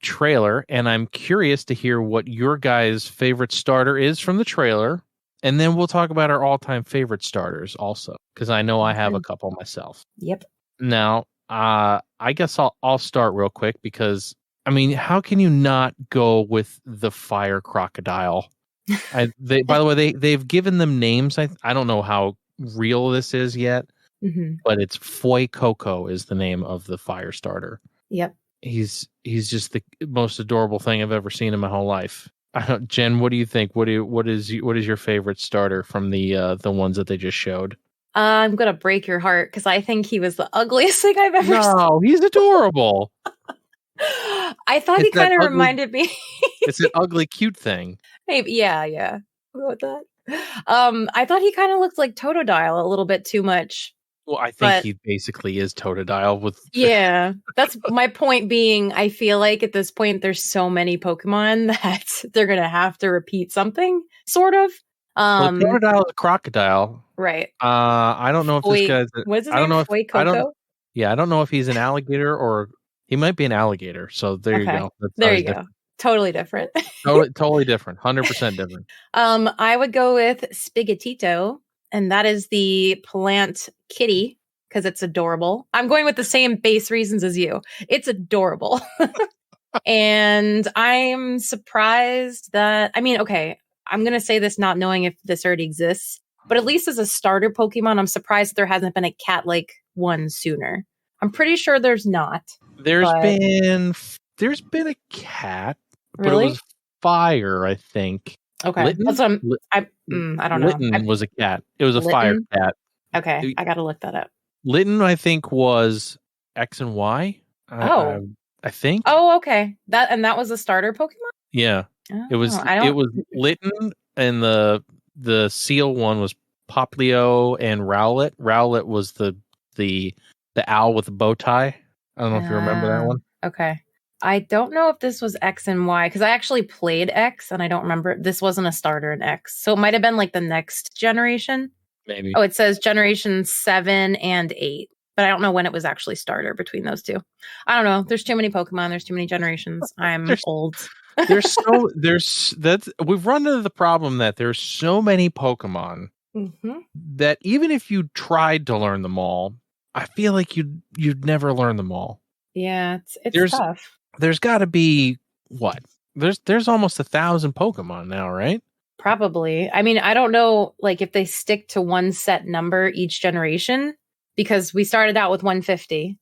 trailer. And I'm curious to hear what your guys' favorite starter is from the trailer. And then we'll talk about our all-time favorite starters also, because I know I have a couple myself. Yep. Now, I guess I'll start real quick because, I mean, how can you not go with the fire crocodile? By the way, they've given them names. I don't know how real this is yet, but it's Foy Coco is the name of the fire starter. Yep. He's just the most adorable thing I've ever seen in my whole life. Jen, what do you think? What is your favorite starter from the ones that they just showed? I'm gonna break your heart because I think he was the ugliest thing I've ever seen. No, he's adorable. I thought he kind of reminded me. It's an ugly, cute thing. Maybe, yeah. I'll go with that. I thought he kind of looked like Totodile a little bit too much. Well, I think he basically is Totodile with. Yeah, that's my point. Being, I feel like at this point there's so many Pokemon that they're gonna have to repeat something, sort of. Well, Totodile is a crocodile, right? I don't know if this guy's. What's his name? I don't know if he's an alligator or he might be an alligator. So there you go. There you go. Totally different. Totally different. 100% different. I would go with Spigatito, and that is the plant kitty because it's adorable. I'm going with the same base reasons as you. It's adorable. And I'm surprised that, I'm going to say this not knowing if this already exists, but at least as a starter Pokemon, I'm surprised there hasn't been a cat-like one sooner. I'm pretty sure there's not. There's been a cat, but it was fire, I think. Okay. Litten? That's what I don't know. Litten was a cat. It was a fire cat. Okay. I got to look that up. Litten, I think, was X and Y. I think. Oh, okay. That was a starter Pokemon? Yeah. Oh, it was Litten, and the seal one was Poplio and Rowlet. Rowlet was the owl with the bow tie. I don't know if you remember that one. Okay. I don't know if this was X and Y because I actually played X and I don't remember. This wasn't a starter in X. So it might have been like the next generation. Maybe. Oh, it says generation 7 and 8. But I don't know when it was actually starter between those two. I don't know. There's too many Pokemon. There's too many generations. I'm old. We've run into the problem that there's so many Pokemon that even if you tried to learn them all, I feel like you'd never learn them all. Yeah, it's tough. There's got to be what? There's almost 1,000 Pokemon now, right? Probably. I mean, I don't know, like if they stick to one set number each generation, because we started out with 150,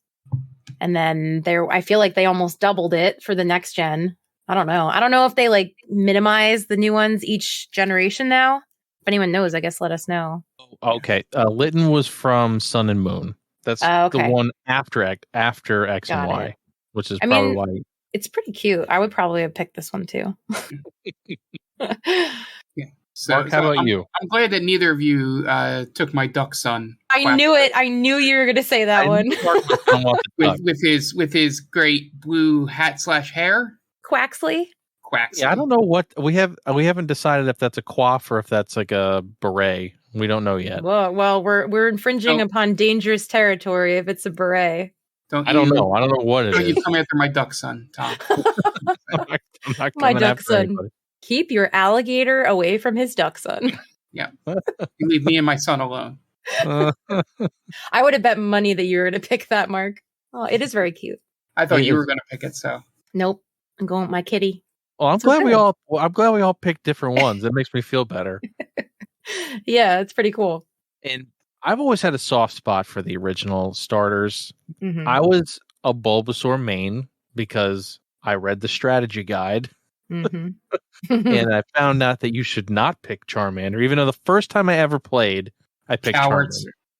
and then I feel like they almost doubled it for the next gen. I don't know. I don't know if they like minimize the new ones each generation now. If anyone knows, I guess let us know. Okay, Litten was from Sun and Moon. That's the one after X and Y, which is probably why. It's pretty cute. I would probably have picked this one too. Yeah. Mark, how about you? I'm glad that neither of you took my duck son. I knew it. I knew you were going to say that one. with his great blue hat / hair. Quaxley. Yeah, I don't know what we haven't decided if that's a coif or if that's like a beret. We don't know yet. Well, we're infringing upon dangerous territory if it's a beret. I don't know what it is. You come after my duck son, Tom. I'm not my duck son. Anybody. Keep your alligator away from his duck son. Yeah. You leave me and my son alone. I would have bet money that you were going to pick that, Mark. Oh, it is very cute. I thought you were going to pick it, so. Nope. I'm going with my kitty. Well, I'm glad we all picked different ones. It makes me feel better. Yeah, it's pretty cool. And I've always had a soft spot for the original starters. I was a Bulbasaur main because I read the strategy guide. And I found out that you should not pick Charmander, even though the first time I ever played, I picked Charmander.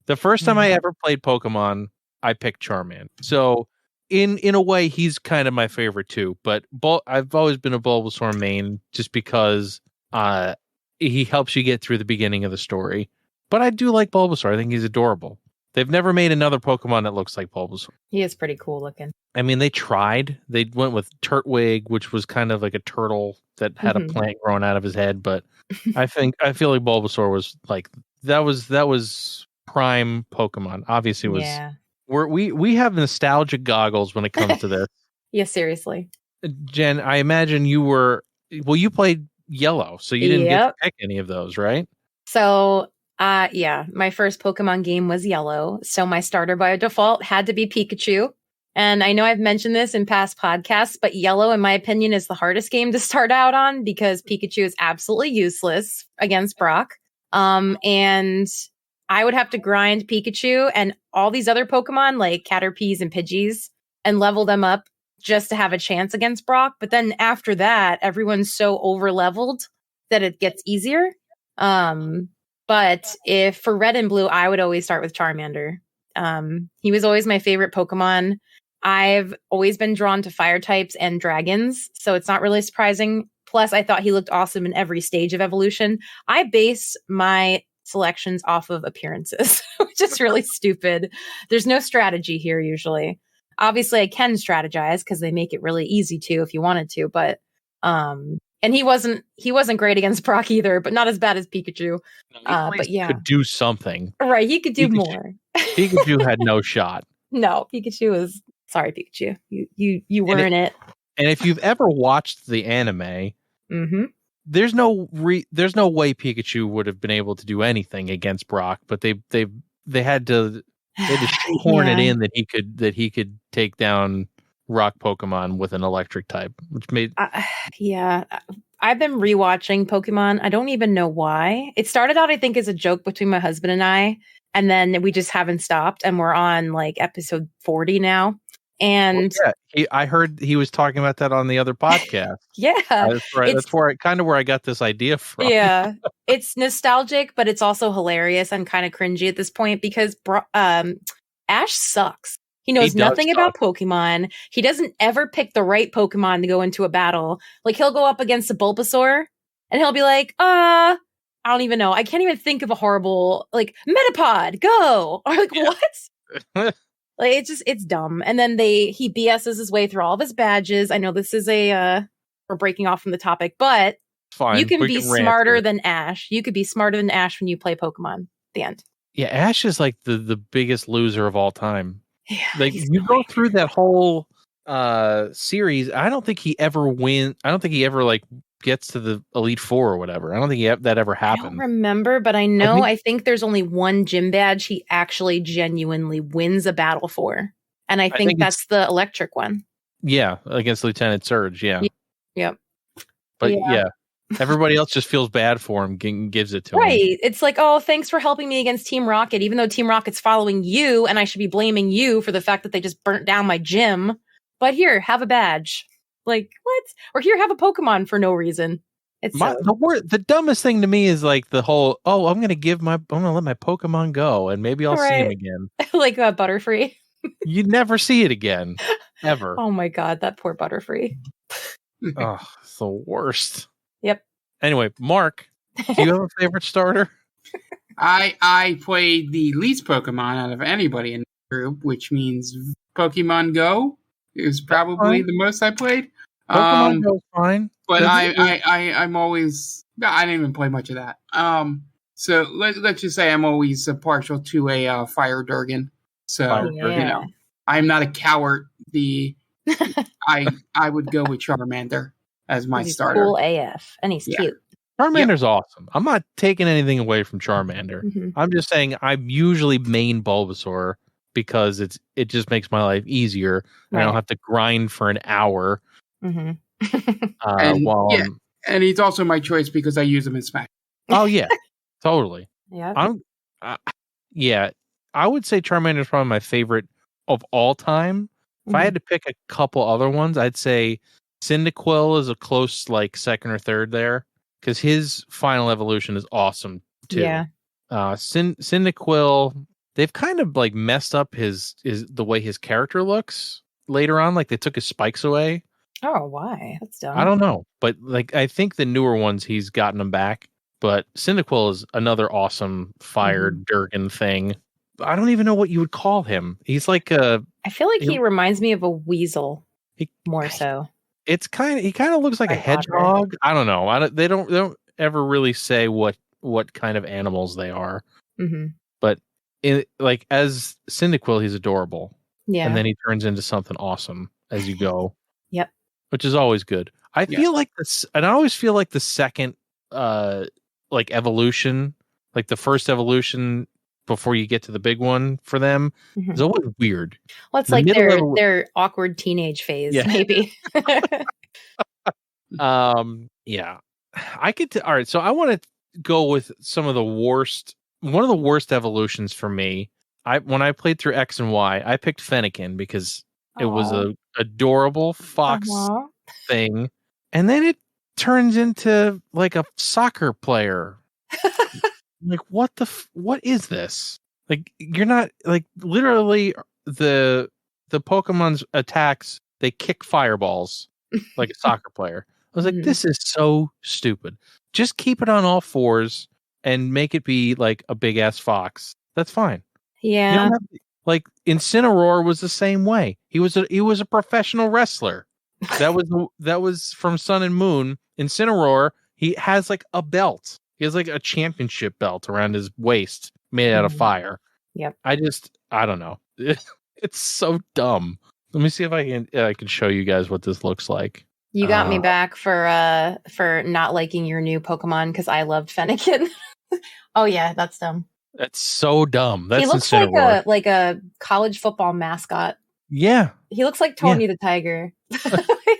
The first time I ever played Pokemon, I picked Charmander. So in a way, he's kind of my favorite too. But I've always been a Bulbasaur main just because he helps you get through the beginning of the story. But I do like Bulbasaur. I think he's adorable. They've never made another Pokemon that looks like Bulbasaur. He is pretty cool looking. I mean, they tried. They went with Turtwig, which was kind of like a turtle that had a plant growing out of his head. But I feel like Bulbasaur was like that was prime Pokemon. Obviously, we have nostalgic goggles when it comes to this. Yeah, seriously. Jen, I imagine you played Yellow, so you didn't get to pick any of those, right? So, my first Pokemon game was Yellow. So my starter by default had to be Pikachu. And I know I've mentioned this in past podcasts, but Yellow, in my opinion, is the hardest game to start out on because Pikachu is absolutely useless against Brock. And I would have to grind Pikachu and all these other Pokemon like Caterpies and Pidgeys and level them up just to have a chance against Brock. But then after that, everyone's so over leveled that it gets easier. But if for Red and Blue, I would always start with Charmander. He was always my favorite Pokemon. I've always been drawn to fire types and dragons, so it's not really surprising. Plus, I thought he looked awesome in every stage of evolution. I base my selections off of appearances, which is really stupid. There's no strategy here usually. Obviously, I can strategize because they make it really easy to if you wanted to, but and he wasn't great against Brock either, but not as bad as Pikachu. But yeah, could do something. Right, he could do more. Pikachu had no shot. No, Pikachu is sorry, Pikachu. You weren't it. And if you've ever watched the anime, there's no way Pikachu would have been able to do anything against Brock, but they had to shoehorn it in that he could take down rock Pokemon with an electric type, which made I've been rewatching Pokemon. I don't even know why. It started out, I think, as a joke between my husband and I, and then we just haven't stopped, and we're on like episode 40 now. And I heard he was talking about that on the other podcast. That's right. That's where I got this idea from. Yeah, it's nostalgic, but it's also hilarious and kind of cringy at this point because Ash sucks. He knows nothing about Pokemon. He doesn't ever pick the right Pokemon to go into a battle. Like he'll go up against a Bulbasaur and he'll be like, I don't even know. I can't even think of a horrible like Metapod, go. Or like what? Like it's dumb. And then he BS's his way through all of his badges. I know this is we're breaking off from the topic, but fine. You can be smarter than Ash. You could be smarter than Ash when you play Pokemon. The end. Yeah, Ash is like the biggest loser of all time. Yeah, like you go through that whole series. I don't think he ever like gets to the Elite Four or whatever. I don't think that ever happened. I don't remember, but I know I think there's only one gym badge he actually genuinely wins a battle for. And I think that's the electric one. Yeah, against Lieutenant Surge, yeah. Yep. But yeah. Everybody else just feels bad for him, gives it to him. Right. It's like, oh, thanks for helping me against Team Rocket, even though Team Rocket's following you, and I should be blaming you for the fact that they just burnt down my gym. But here, have a badge. Like, what? Or here, have a Pokemon for no reason. The dumbest thing to me is like the whole, I'm gonna let my Pokemon go, and maybe I'll see him again. Like Butterfree. You never see it again. Ever. Oh my god, that poor Butterfree. Oh, it's the worst. Yep. Anyway, Mark, do you have a favorite starter? I played the least Pokemon out of anybody in the group, which means Pokemon Go is probably the most I played. Pokemon Go is fine. But I'm always I didn't even play much of that. So let's just say I'm always partial to a Fire Durgan. So I'm not a coward. I would go with Charmander as my starter. Cool AF, and he's cute. Charmander's awesome. I'm not taking anything away from Charmander. Mm-hmm. I'm just saying I'm usually main Bulbasaur because it just makes my life easier. Right. I don't have to grind for an hour. Mm-hmm. And he's also my choice because I use him in Smash. Oh yeah, totally. Yeah. I would say Charmander is probably my favorite of all time. If I had to pick a couple other ones, I'd say Cyndaquil is a close like second or third there because his final evolution is awesome too. Yeah. Cyndaquil, they've kind of like messed up the way his character looks. later on. Like they took his spikes away. Oh, why? That's dumb. I don't know, but like I think the newer ones he's gotten them back. But Cyndaquil is another awesome fire Durgan thing. I don't even know what you would call him. He's like a. I feel like he reminds me of a weasel. More so. He kind of looks like a hedgehog. I don't know. They don't ever really say what kind of animals they are. Mm-hmm. But as Cyndaquil, he's adorable. Yeah. And then he turns into something awesome as you go. Yep. Which is always good. I feel like this, and I always feel like the second evolution, like the first evolution before you get to the big one for them, is always weird. Well, it's like their awkward teenage phase, maybe. Yeah. I could all right, so I want to go with one of the worst evolutions for me. When I played through X and Y, I picked Fennekin because it was a adorable fox thing, and then it turns into like a soccer player. Like what is this? Like you're not like literally the Pokemon's attacks, they kick fireballs like a soccer player. I was like, this is so stupid. Just keep it on all fours and make it be like a big ass fox. That's fine. Yeah. Like Incineroar was the same way. He was a professional wrestler. That was from Sun and Moon. Incineroar, he has like a belt. He has like a championship belt around his waist made out of fire. Yep. I don't know. It's so dumb. Let me see if I can show you guys what this looks like. You got me back for not liking your new Pokemon because I loved Fennekin. Oh yeah, that's dumb. That's so dumb. He looks like a college football mascot. Yeah. He looks like Tony the Tiger.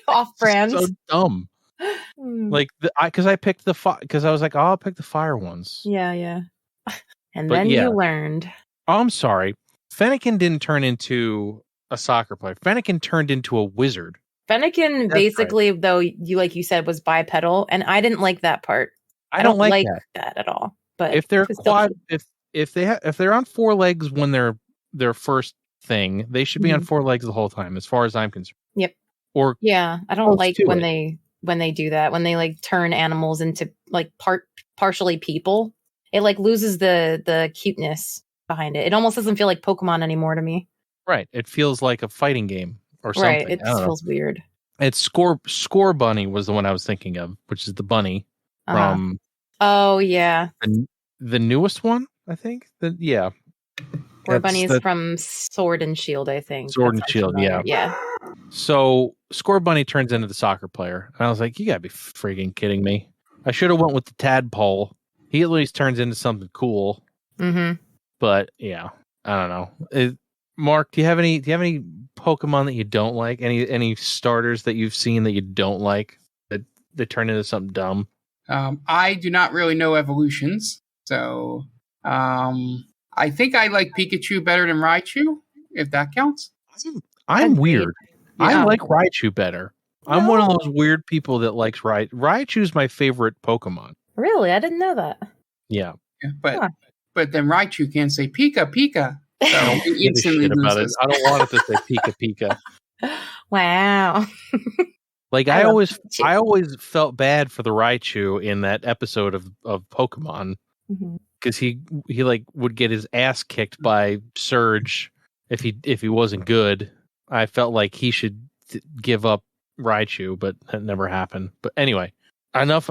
Off-brand. So dumb. Like because I picked because I was like, I'll pick the fire ones. Yeah. And then you learned. Oh, I'm sorry. Fennekin didn't turn into a soccer player. Fennekin turned into a wizard. Fennekin basically, though, you said, was bipedal, and I didn't like that part. I don't like that at all. But if they're if they're on four legs when they're their first thing, they should be on four legs the whole time, as far as I'm concerned. Yep. Or I don't like when they do that, when they like turn animals into like partially people. It like loses the cuteness behind it. It almost doesn't feel like Pokemon anymore to me. Right. It feels like a fighting game or something. Right. It feels weird. It's Score Bunny was the one I was thinking of, which is the bunny from. Oh yeah. The newest one, I think. Score Bunny is from Sword and Shield, I think. Sword and Shield, yeah. Yeah. So Score Bunny turns into the soccer player, and I was like, "You gotta be freaking kidding me!" I should have went with the Tadpole. He at least turns into something cool. Mm-hmm. But yeah, I don't know. Mark, do you have any Pokemon that you don't like? Any starters that you've seen that you don't like that turn into something dumb? I do not really know evolutions, so I think I like Pikachu better than Raichu, if that counts. I'm weird. Yeah. I like Raichu better. I'm one of those weird people that likes Raichu. Raichu's my favorite Pokemon. Really? I didn't know that. Yeah. But then Raichu can't say Pika Pika. So I don't instantly about it. I don't want it to say Pika Pika. Wow. Like I always felt bad for the Raichu in that episode of Pokemon because he like would get his ass kicked by Surge if he wasn't good. I felt like he should give up Raichu, but that never happened. But anyway, enough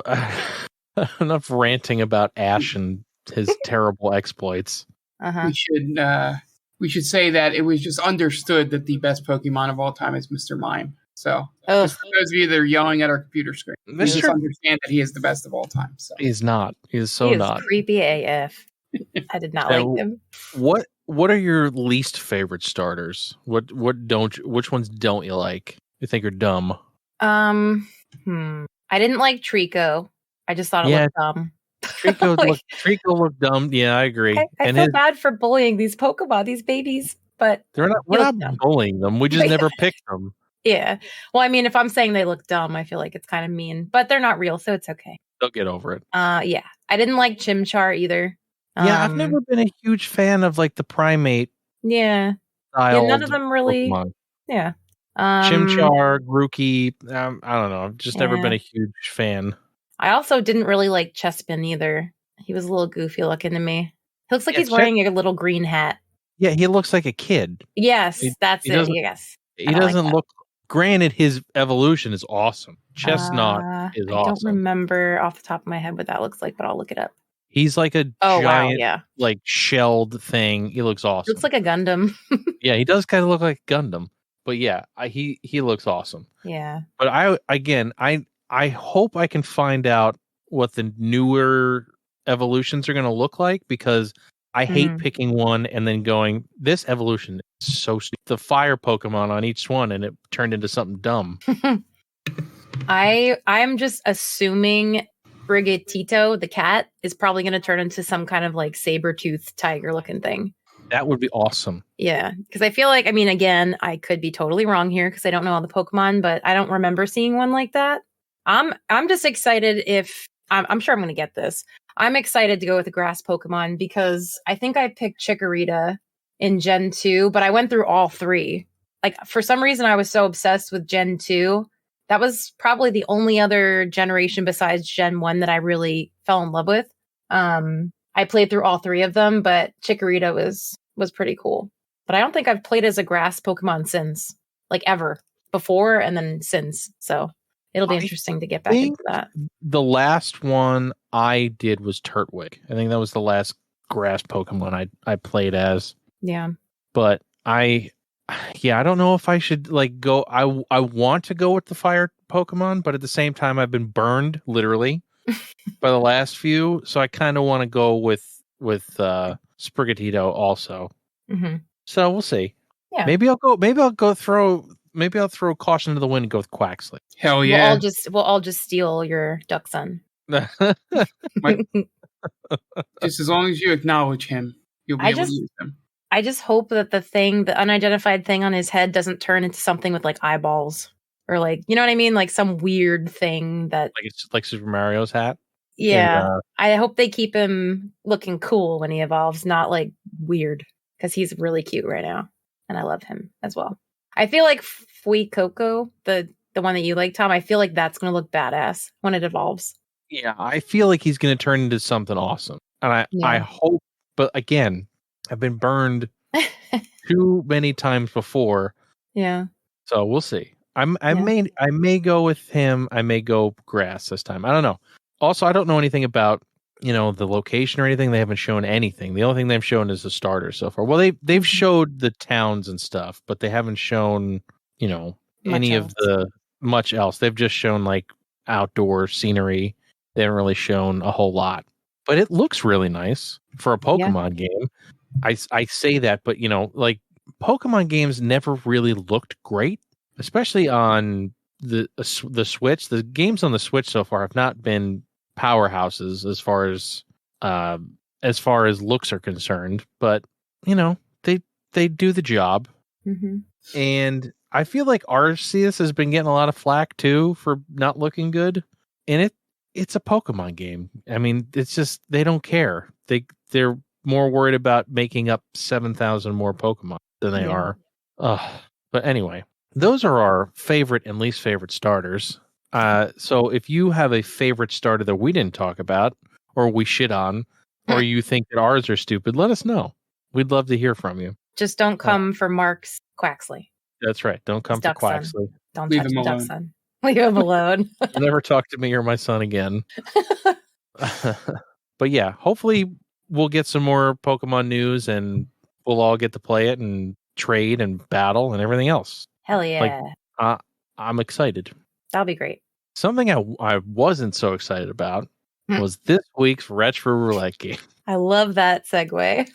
ranting about Ash and his terrible exploits. We should say that it was just understood that the best Pokemon of all time is Mr. Mime. So just for those of you that are yelling at our computer screen, just understand that he is the best of all time. So he's not. He's so not. Creepy AF. I did not like him. What are your least favorite starters? Which ones don't you like? You think are dumb? I didn't like Trico. I just thought it looked dumb. Trico looked dumb. Yeah, I agree. I feel bad for bullying these Pokemon, these babies, but we're not bullying them. We just never picked them. Yeah. Well, I mean, if I'm saying they look dumb, I feel like it's kind of mean, but they're not real, so it's okay. They'll get over it. Yeah. I didn't like Chimchar either. Yeah, I've never been a huge fan of like the primate. Yeah. None of them really. Pokemon. Yeah. Chimchar, Grookey. I don't know. I've just never been a huge fan. I also didn't really like Chespin either. He was a little goofy looking to me. He looks like he's wearing a little green hat. Yeah, he looks like a kid. Yes, that's it. Yes. He doesn't look... Granted, his evolution is awesome. Chestnut is awesome. I don't remember off the top of my head what that looks like, but I'll look it up. He's like a giant, like like thing. He looks awesome. Looks like a Gundam. Yeah, he does kind of look like a Gundam. But yeah, he looks awesome. Yeah. But I hope I can find out what the newer evolutions are going to look like, because I hate picking one and then going, this evolution is so stupid. The fire Pokemon on each one, and it turned into something dumb. I'm just assuming Brigatito, the cat, is probably going to turn into some kind of like saber-toothed tiger looking thing. That would be awesome. Yeah, because I feel like, I mean, again, I could be totally wrong here because I don't know all the Pokemon, but I don't remember seeing one like that. I'm just excited I'm sure I'm going to get this. I'm excited to go with a grass Pokemon because I think I picked Chikorita in Gen 2, but I went through all three. Like, for some reason, I was so obsessed with Gen 2. That was probably the only other generation besides Gen 1 that I really fell in love with. I played through all three of them, but Chikorita was pretty cool. But I don't think I've played as a grass Pokemon since, like, ever. Before and then since. So it'll be interesting to get back into that. The last one I did was Turtwig. I think that was the last grass Pokemon I played as. Yeah. But I don't know if I should like go. I want to go with the fire Pokemon, but at the same time, I've been burned literally by the last few, so I kind of want to go with Sprigatito also. Mm-hmm. So we'll see. Yeah. Maybe I'll throw caution to the wind and go with Quaxley. Hell yeah! We'll all just steal your Duckson. Just as long as you acknowledge him, you'll be able to use him. I just hope that the unidentified thing on his head doesn't turn into something with like eyeballs or like, you know what I mean? Like some weird thing that like it's like Super Mario's hat. Yeah. And, I hope they keep him looking cool when he evolves, not like weird, because he's really cute right now. And I love him as well. I feel like Fuecoco, the one that you like, Tom, I feel like that's going to look badass when it evolves. Yeah, I feel like he's going to turn into something awesome. And I hope, but again, I've been burned too many times before. Yeah. So we'll see. I may go with him. I may go grass this time. I don't know. Also, I don't know anything about, the location or anything. They haven't shown anything. The only thing they've shown is the starter so far. Well, they've showed the towns and stuff, but they haven't shown, any of the much else. They've just shown like outdoor scenery. They haven't really shown a whole lot, but it looks really nice for a Pokemon game. I say that, but like Pokemon games never really looked great, especially on the Switch. The games on the Switch so far have not been powerhouses as far as looks are concerned, but they do the job. Mm-hmm. And I feel like Arceus has been getting a lot of flack too for not looking good, and it's a Pokemon game. I mean, it's just they don't care. They're more worried about making up 7,000 more Pokemon than they are. But anyway, those are our favorite and least favorite starters. So if you have a favorite starter that we didn't talk about, or we shit on, or you think that ours are stupid, let us know. We'd love to hear from you. Just don't come for Mark's Quaxley. That's right. Don't come for Quaxley. Don't touch the Duckson. Leave him alone. Never talk to me or my son again. But yeah, hopefully we'll get some more Pokemon news and we'll all get to play it and trade and battle and everything else. Hell yeah. I'm excited. That'll be great. Something I wasn't so excited about was this week's Retro Roulette game. I love that segue.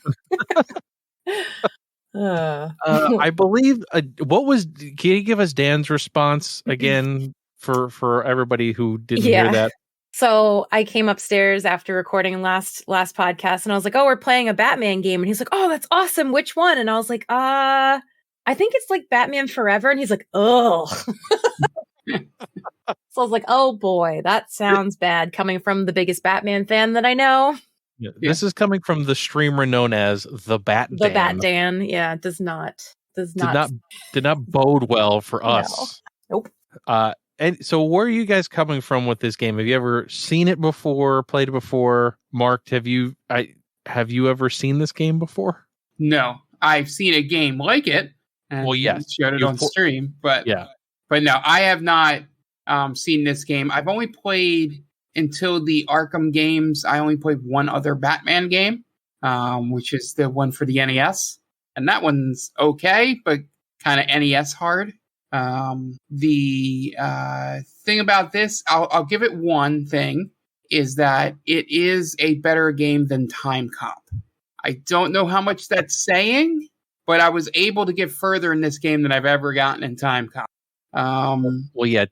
I believe, can you give us Dan's response again for everybody who didn't hear that? So I came upstairs after recording last podcast and I was like, oh, we're playing a Batman game. And he's like, oh, that's awesome. Which one? And I was like, I think it's like Batman Forever. And he's like, oh. So I was like, oh boy, that sounds bad coming from the biggest Batman fan that I know. Yeah, this is coming from the streamer known as the Bat Dan. The Bat Dan. Yeah, it does not did not bode well for us. Nope. And so where are you guys coming from with this game? Have you ever seen it before, played it before? Mark, have you ever seen this game before? No, I've seen a game like it. And Well, yes. showed it on stream, but yeah. But no, I have not seen this game. I've only played, until the Arkham games, I only played one other Batman game, which is the one for the NES. And that one's okay, but kind of NES hard. The thing about this, I'll give it one thing, is that it is a better game than Time Cop. I don't know how much that's saying, but I was able to get further in this game than I've ever gotten in Time Cop. Well, yeah.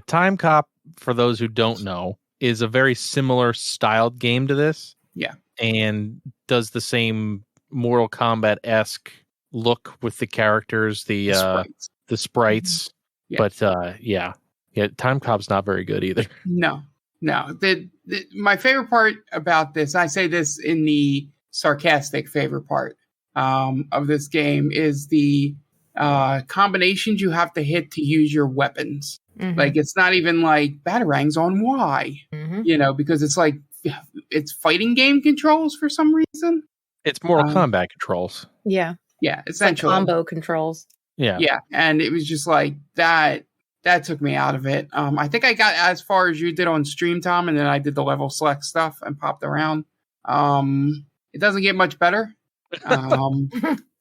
Time Cop, for those who don't know, is a very similar styled game to this. Yeah, and does the same Mortal Kombat-esque look with the characters, the sprites. Yeah. But Time Cop's not very good either. No. My favorite part about this, I say this in the sarcastic favorite part of this game, is the combinations you have to hit to use your weapons. Mm-hmm. Like, it's not even like Batarangs on Y, because it's like, it's fighting game controls for some reason. It's Mortal Kombat controls. Yeah. Yeah, It's essentially. like combo controls. Yeah. Yeah, and it was just like that took me out of it. I think I got as far as you did on stream, Tom, and then I did the level select stuff and popped around. It doesn't get much better.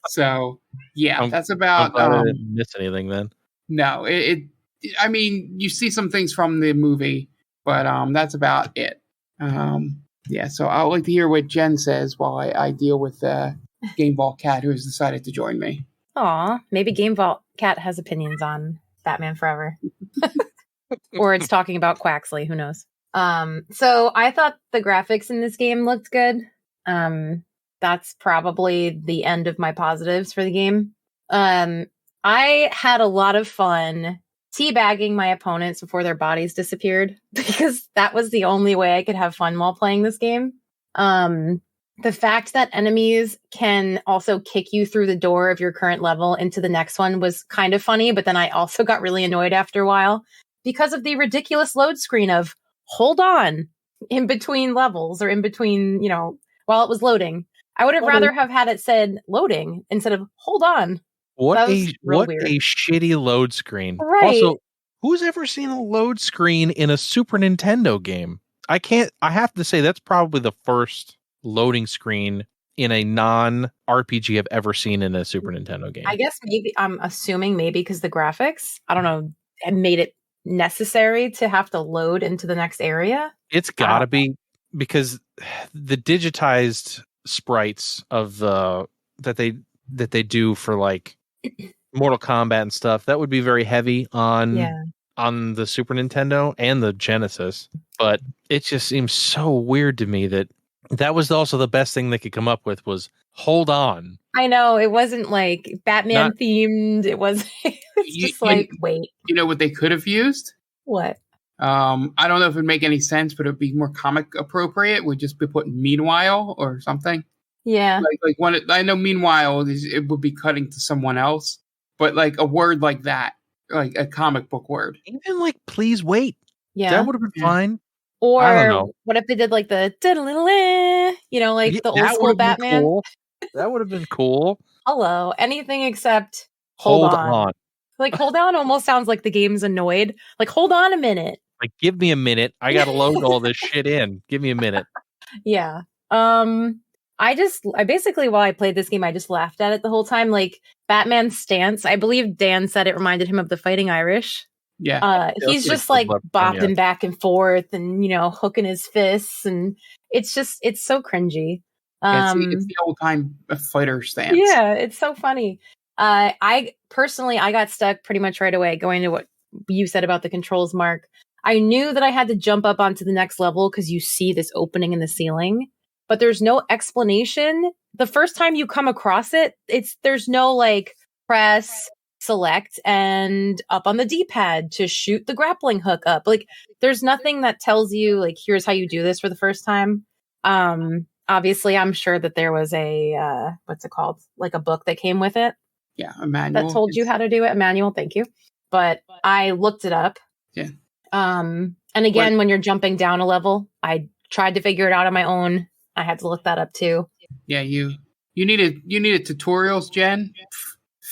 So yeah, that's about. I'm glad I didn't miss anything then. No, I mean, you see some things from the movie, but that's about it. Yeah, so I'd like to hear what Jen says while I deal with Game Vault Cat, who has decided to join me. Aw, maybe Game Vault Cat has opinions on Batman Forever. Or it's talking about Quaxley, who knows. So I thought the graphics in this game looked good. That's probably the end of my positives for the game. I had a lot of fun teabagging my opponents before their bodies disappeared, because that was the only way I could have fun while playing this game. The fact that enemies can also kick you through the door of your current level into the next one was kind of funny, but then I also got really annoyed after a while because of the ridiculous load screen of hold on in between levels, or in between, while it was loading. I would have rather have had it said loading instead of hold on. What a shitty load screen. Right. Also, who's ever seen a load screen in a Super Nintendo game? I have to say that's probably the first loading screen in a non-RPG I've ever seen in a Super Nintendo game. I guess I'm assuming because the graphics, I don't know, made it necessary to have to load into the next area. It's gotta be, because the digitized sprites of that they do for like Mortal Kombat and stuff, that would be very heavy on the Super Nintendo and the Genesis. But it just seems so weird to me that was also the best thing they could come up with, was hold on. I know, it wasn't like Batman themed. It was just wait. You know what they could have used? What? I don't know if it'd make any sense, but it'd be more comic appropriate. Would just be putting meanwhile or something. Yeah. I know meanwhile it would be cutting to someone else, but like a word like that, like a comic book word. Even like please wait. Yeah. That would have been fine. Or I don't know. What if they did like the the old school Batman? Cool. That would have been cool. Hello. Anything except hold on. Like hold on almost sounds like the game's annoyed. Like hold on a minute. Like give me a minute. I gotta load all this shit in. Give me a minute. Yeah. I basically, while I played this game, I just laughed at it the whole time. Like Batman's stance, I believe Dan said it reminded him of the Fighting Irish. Yeah. He's just like bopping back and forth and, hooking his fists. And it's so cringy. It's the old time fighter stance. Yeah, it's so funny. I got stuck pretty much right away, going to what you said about the controls, Mark. I knew that I had to jump up onto the next level because you see this opening in the ceiling, but there's no explanation. The first time you come across it, there's no like press, select, and up on the D-pad to shoot the grappling hook up. Like there's nothing that tells you like, here's how you do this for the first time. Obviously I'm sure that there was a, what's it called? Like a book that came with it. Yeah, a manual. That told you how to do it. A manual, thank you. But I looked it up. Yeah. And again, when you're jumping down a level, I tried to figure it out on my own. I had to look that up too. Yeah, you needed tutorials, Jen.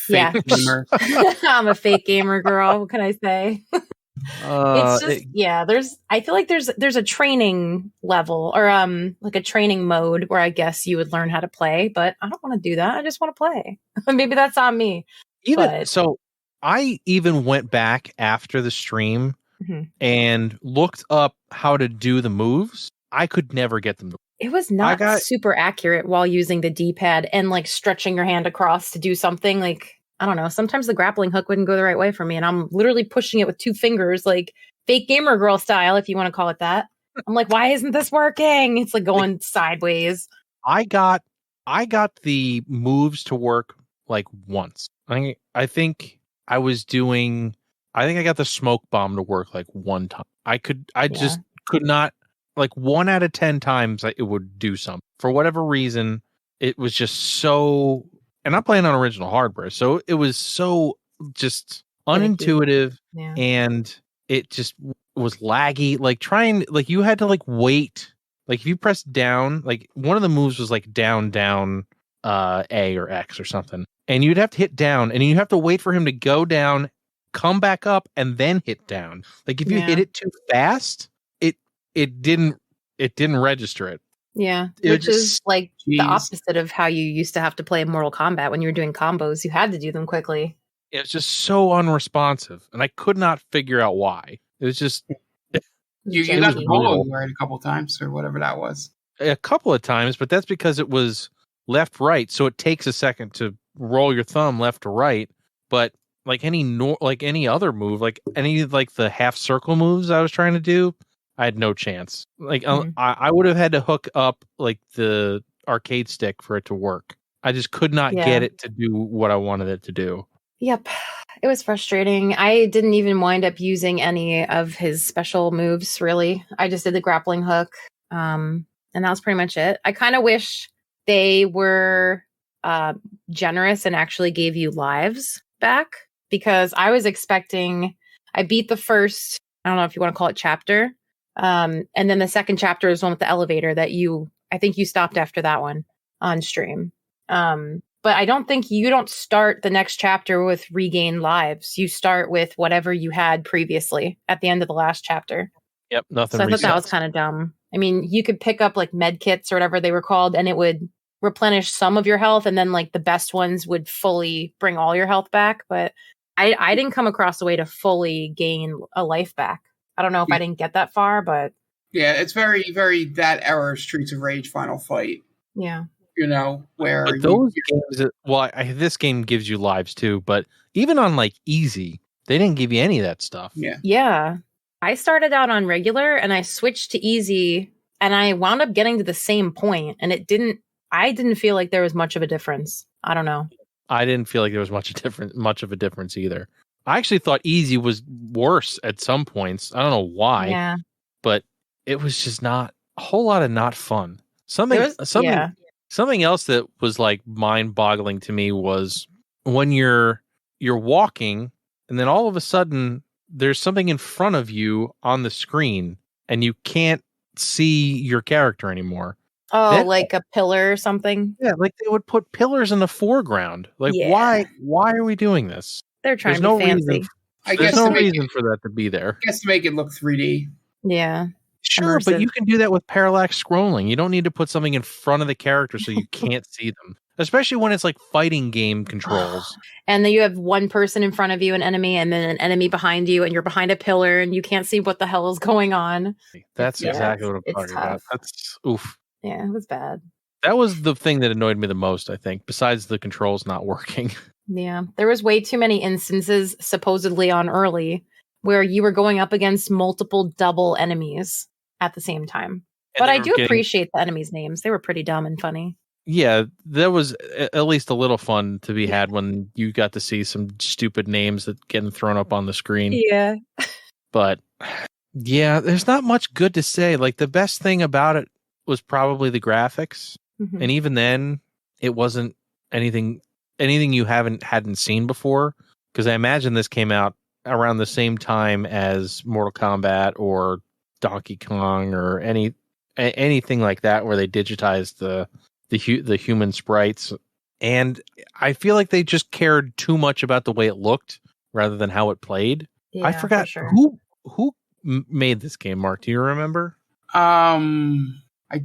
Yeah. Gamer. I'm a fake gamer girl. What can I say? It's just I feel like there's a training level or like a training mode where I guess you would learn how to play, but I don't want to do that. I just want to play. Maybe that's on me. So I even went back after the stream and looked up how to do the moves. I could never get them. It was not super accurate while using the D-pad and like stretching your hand across to do something. Like, I don't know. Sometimes the grappling hook wouldn't go the right way for me. And I'm literally pushing it with 2 fingers, like fake gamer girl style, if you want to call it that. I'm like, why isn't this working? It's like going sideways. I got the moves to work like once. I think I got the smoke bomb to work like one time. I just could not, like 1 out of 10 times it would do something. For whatever reason, it was just so, and I'm playing on original hardware, so it was so just unintuitive and it just was laggy. Like you had to like wait. Like if you press down, like one of the moves was like down, A or X or something. And you'd have to hit down and you have to wait for him to go down, come back up, and then hit down. Like if you hit it too fast, it didn't register it. Yeah, which is like the opposite of how you used to have to play Mortal Kombat when you were doing combos. You had to do them quickly. It was just so unresponsive, and I could not figure out why. It was just you got the bolo right a couple times or whatever that was. A couple of times, but that's because it was left right, so it takes a second to roll your thumb left to right. But like any other move, like any like the half circle moves I was trying to do, I had no chance. Like I would have had to hook up like the arcade stick for it to work. I just could not get it to do what I wanted it to do. Yep. It was frustrating. I didn't even wind up using any of his special moves, really. I just did the grappling hook. And that was pretty much it. I kind of wish they were generous and actually gave you lives back, because I was expecting, I beat the first, I don't know if you want to call it chapter. And then the second chapter is one with the elevator that I think you stopped after that one on stream. But I don't think you don't start the next chapter with regained lives. You start with whatever you had previously at the end of the last chapter. Yep, nothing. So I thought that was kind of dumb. I mean, you could pick up like med kits or whatever they were called, and it would replenish some of your health, and then like the best ones would fully bring all your health back. But I didn't come across a way to fully gain a life back. I don't know if I didn't get that far, but yeah, it's very, very that era Streets of Rage Final Fight. Yeah. You know, where but those games, this game gives you lives too, but even on like easy, they didn't give you any of that stuff. Yeah. I started out on regular and I switched to easy, and I wound up getting to the same point, and I didn't feel like there was much of a difference. I don't know. I didn't feel like there was much of a difference either. I actually thought easy was worse at some points. I don't know why, but it was just not a whole lot of not fun. Something else that was like mind-boggling to me was when you're walking, and then all of a sudden there's something in front of you on the screen, and you can't see your character anymore. Oh, like a pillar or something? Yeah, like they would put pillars in the foreground. Like, why are we doing this? They're trying to be fancy. There's no reason for that to be there. I guess to make it look 3D. Yeah. Sure, but you can do that with parallax scrolling. You don't need to put something in front of the character so you can't see them. Especially when it's like fighting game controls. And then you have one person in front of you, an enemy, and then an enemy behind you, and you're behind a pillar, and you can't see what the hell is going on. That's exactly what I'm talking about. That's oof. Yeah, it was bad. That was the thing that annoyed me the most, I think, besides the controls not working. Yeah, there was way too many instances, supposedly on early, where you were going up against multiple double enemies at the same time. But I do appreciate the enemies' names. They were pretty dumb and funny. Yeah, there was at least a little fun to be had when you got to see some stupid names that getting thrown up on the screen. Yeah. But yeah, there's not much good to say. Like the best thing about it was probably the graphics. Mm-hmm. And even then, it wasn't anything anything you hadn't seen before? Because I imagine this came out around the same time as Mortal Kombat or Donkey Kong or anything like that, where they digitized the human sprites. And I feel like they just cared too much about the way it looked rather than how it played. Yeah, I forgot for sure. who made this game. Mark, do you remember? I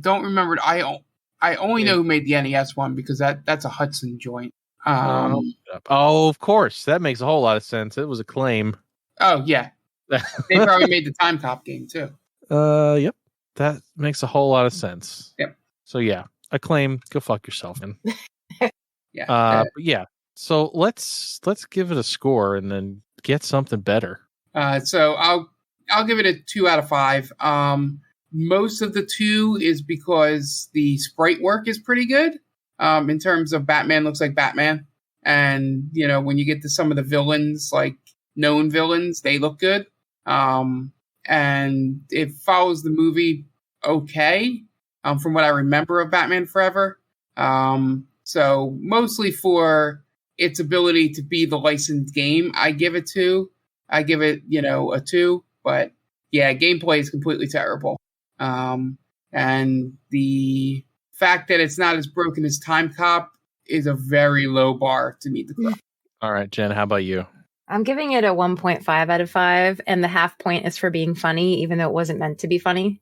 don't remember. I only know who made the NES one because that's a Hudson joint. Oh, of course, that makes a whole lot of sense. It was Acclaim. Oh yeah, they probably made the Time Cop game too. Yep, that makes a whole lot of sense. Yep. So yeah, Acclaim, go fuck yourself, man. Yeah. But yeah. So let's give it a score and then get something better. So I'll give it a 2 out of 5. Most of the 2 is because the sprite work is pretty good. In terms of Batman looks like Batman, and when you get to some of the villains, like known villains, they look good. And it follows the movie okay. From what I remember of Batman Forever. So mostly for its ability to be the licensed game, I give it 2. I give it, a 2. But yeah, gameplay is completely terrible. And the fact that it's not as broken as Time Cop is a very low bar to meet the cross. All right, Jen, how about you? I'm giving it a 1.5 out of 5, and the half point is for being funny, even though it wasn't meant to be funny.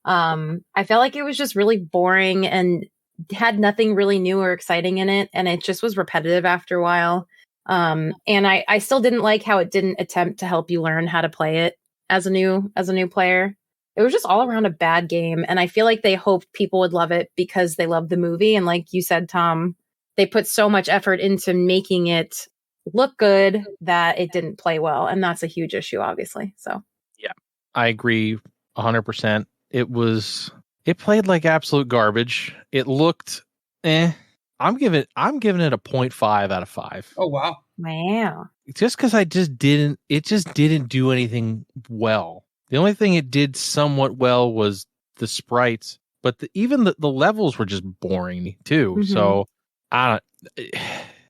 I felt like it was just really boring and had nothing really new or exciting in it, and it just was repetitive after a while. And I still didn't like how it didn't attempt to help you learn how to play it as a new player. It was just all around a bad game, and I feel like they hoped people would love it because they loved the movie. And like you said, Tom, they put so much effort into making it look good that it didn't play well, and that's a huge issue, obviously. So yeah, I agree 100%. It played like absolute garbage. It looked I'm giving it a 0.5 out of 5. Oh wow. Just because it just didn't do anything well. The only thing it did somewhat well was the sprites, but even the levels were just boring too. Mm-hmm. So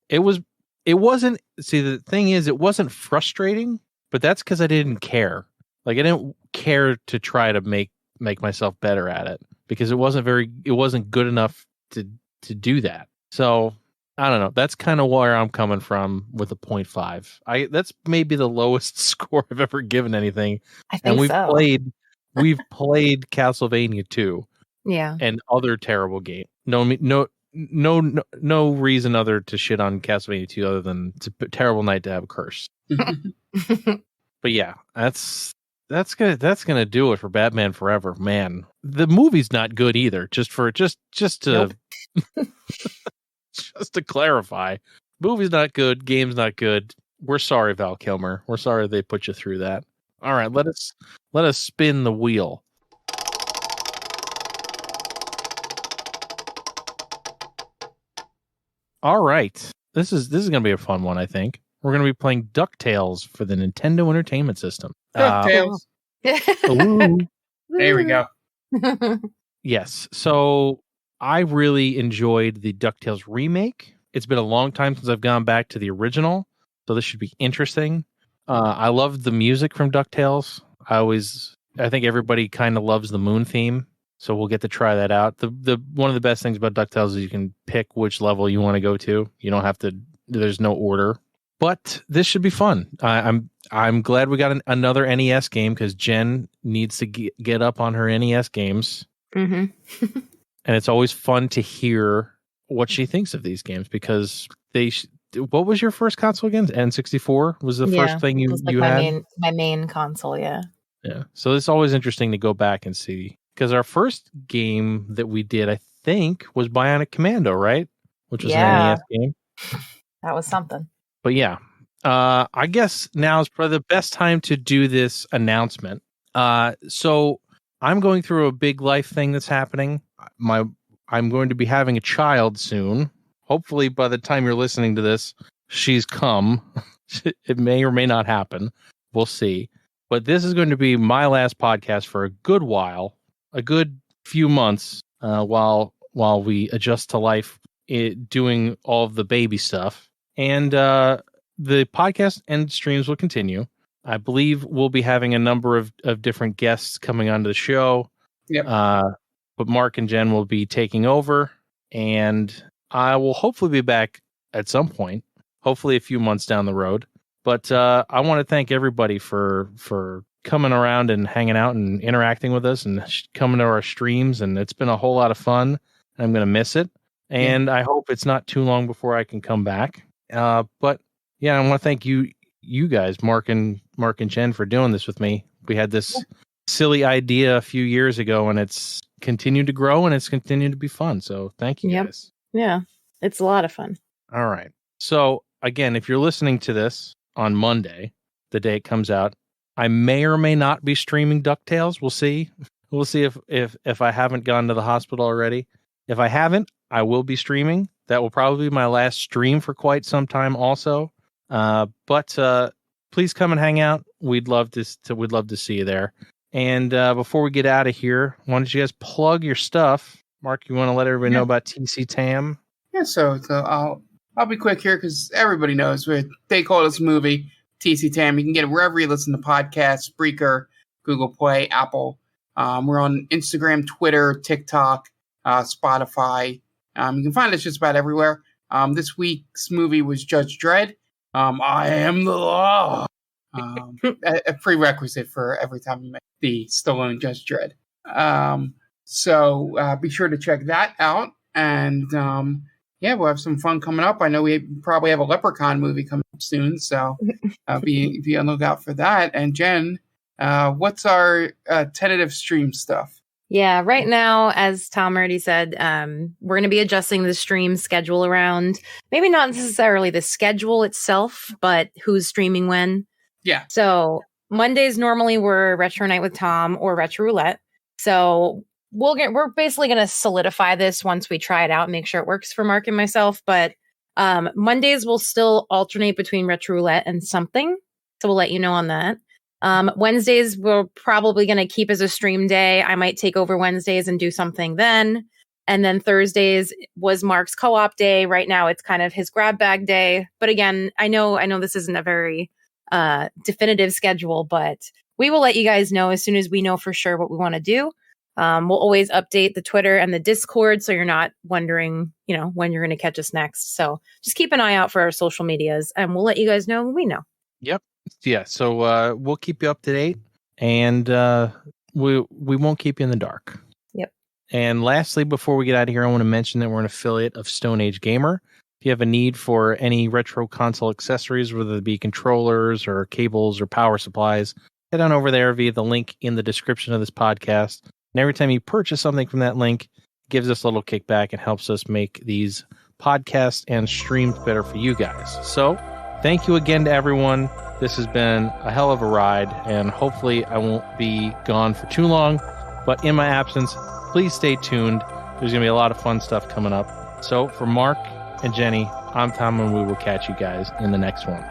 it wasn't. See, the thing is, it wasn't frustrating, but that's because I didn't care. Like I didn't care to try to make myself better at it because it wasn't good enough to do that. So I don't know. That's kind of where I'm coming from with a 0.5. That's maybe the lowest score I've ever given anything. I think we've played Castlevania 2. Yeah. And other terrible games. No reason other to shit on Castlevania 2 other than it's a terrible night to have a curse. But yeah, that's gonna do it for Batman Forever. Man, the movie's not good either. Just to Nope. just to clarify, movie's not good, game's not good. We're sorry, Val Kilmer. We're sorry they put you through that. All right, let us spin the wheel. All right, this is gonna be a fun one. I think we're gonna be playing DuckTales for the Nintendo Entertainment System. DuckTales. There we go. Yes. So I really enjoyed the DuckTales remake. It's been a long time since I've gone back to the original, so this should be interesting. I loved the music from DuckTales. I think everybody kind of loves the moon theme, so we'll get to try that out. The one of the best things about DuckTales is you can pick which level you want to go to. You don't have to. There's no order. But this should be fun. I'm glad we got another NES game because Jen needs to get up on her NES games. Mm-hmm. And it's always fun to hear what she thinks of these games because what was your first console again? N64 was the first thing you had? My main console, yeah. Yeah. So it's always interesting to go back and see because our first game that we did, I think, was Bionic Commando, right? Which was an NES game. That was something. But yeah, I guess now is probably the best time to do this announcement. So I'm going through a big life thing that's happening. I'm going to be having a child soon. Hopefully, by the time you're listening to this, she's come. It may or may not happen. We'll see. But this is going to be my last podcast for a good while, a good few months, while we adjust to life doing all of the baby stuff. And the podcast and streams will continue. I believe we'll be having a number of different guests coming onto the show. Yep. But Mark and Jen will be taking over, and I will hopefully be back at some point, hopefully a few months down the road. But I want to thank everybody for coming around and hanging out and interacting with us and coming to our streams. And it's been a whole lot of fun. I'm going to miss it. And I hope it's not too long before I can come back. But yeah, I want to thank you guys, Mark and Jen, for doing this with me. We had this silly idea a few years ago, and it's continued to grow and it's continued to be fun. So thank you guys. Yeah, it's a lot of fun. All right. So again, if you're listening to this on Monday, the day it comes out, I may or may not be streaming DuckTales. We'll see. We'll see if I haven't gone to the hospital already. If I haven't, I will be streaming. That will probably be my last stream for quite some time also. But please come and hang out. We'd love to see you there. And before we get out of here, why don't you guys plug your stuff? Mark, you want to let everybody know about TC Tam? Yeah, so I'll be quick here because everybody knows they call this movie TC Tam. You can get it wherever you listen to podcasts, Spreaker, Google Play, Apple. We're on Instagram, Twitter, TikTok, Spotify. You can find us just about everywhere. This week's movie was Judge Dredd. I am the law. A prerequisite for every time you make the Stallone Judge Dredd. So be sure to check that out. And we'll have some fun coming up. I know we probably have a Leprechaun movie coming up soon, so be on the lookout for that. And Jen, what's our tentative stream stuff? Yeah, right now, as Tom already said, we're going to be adjusting the stream schedule around, maybe not necessarily the schedule itself, but who's streaming when. Yeah. So Mondays normally were Retro Night with Tom or Retro Roulette. So we're basically going to solidify this once we try it out and make sure it works for Mark and myself. But Mondays will still alternate between Retro Roulette and something. So we'll let you know on that. Wednesdays we're probably going to keep as a stream day. I might take over Wednesdays and do something then. And then Thursdays was Mark's co-op day. Right now it's kind of his grab bag day. But again, I know this isn't a very definitive schedule, but we will let you guys know as soon as we know for sure what we want to do. We'll always update the Twitter and the Discord, so you're not wondering, when you're going to catch us next. So just keep an eye out for our social medias, and we'll let you guys know when we know. Yep. Yeah. So we'll keep you up to date, and we won't keep you in the dark. Yep. And lastly, before we get out of here, I want to mention that we're an affiliate of Stone Age Gamer. If you have a need for any retro console accessories, whether it be controllers or cables or power supplies, head on over there via the link in the description of this podcast. And every time you purchase something from that link, it gives us a little kickback and helps us make these podcasts and streams better for you guys. So thank you again to everyone. This has been a hell of a ride, and hopefully I won't be gone for too long. But in my absence, please stay tuned. There's going to be a lot of fun stuff coming up. So for Mark and Jenny, I'm Tom, and we will catch you guys in the next one.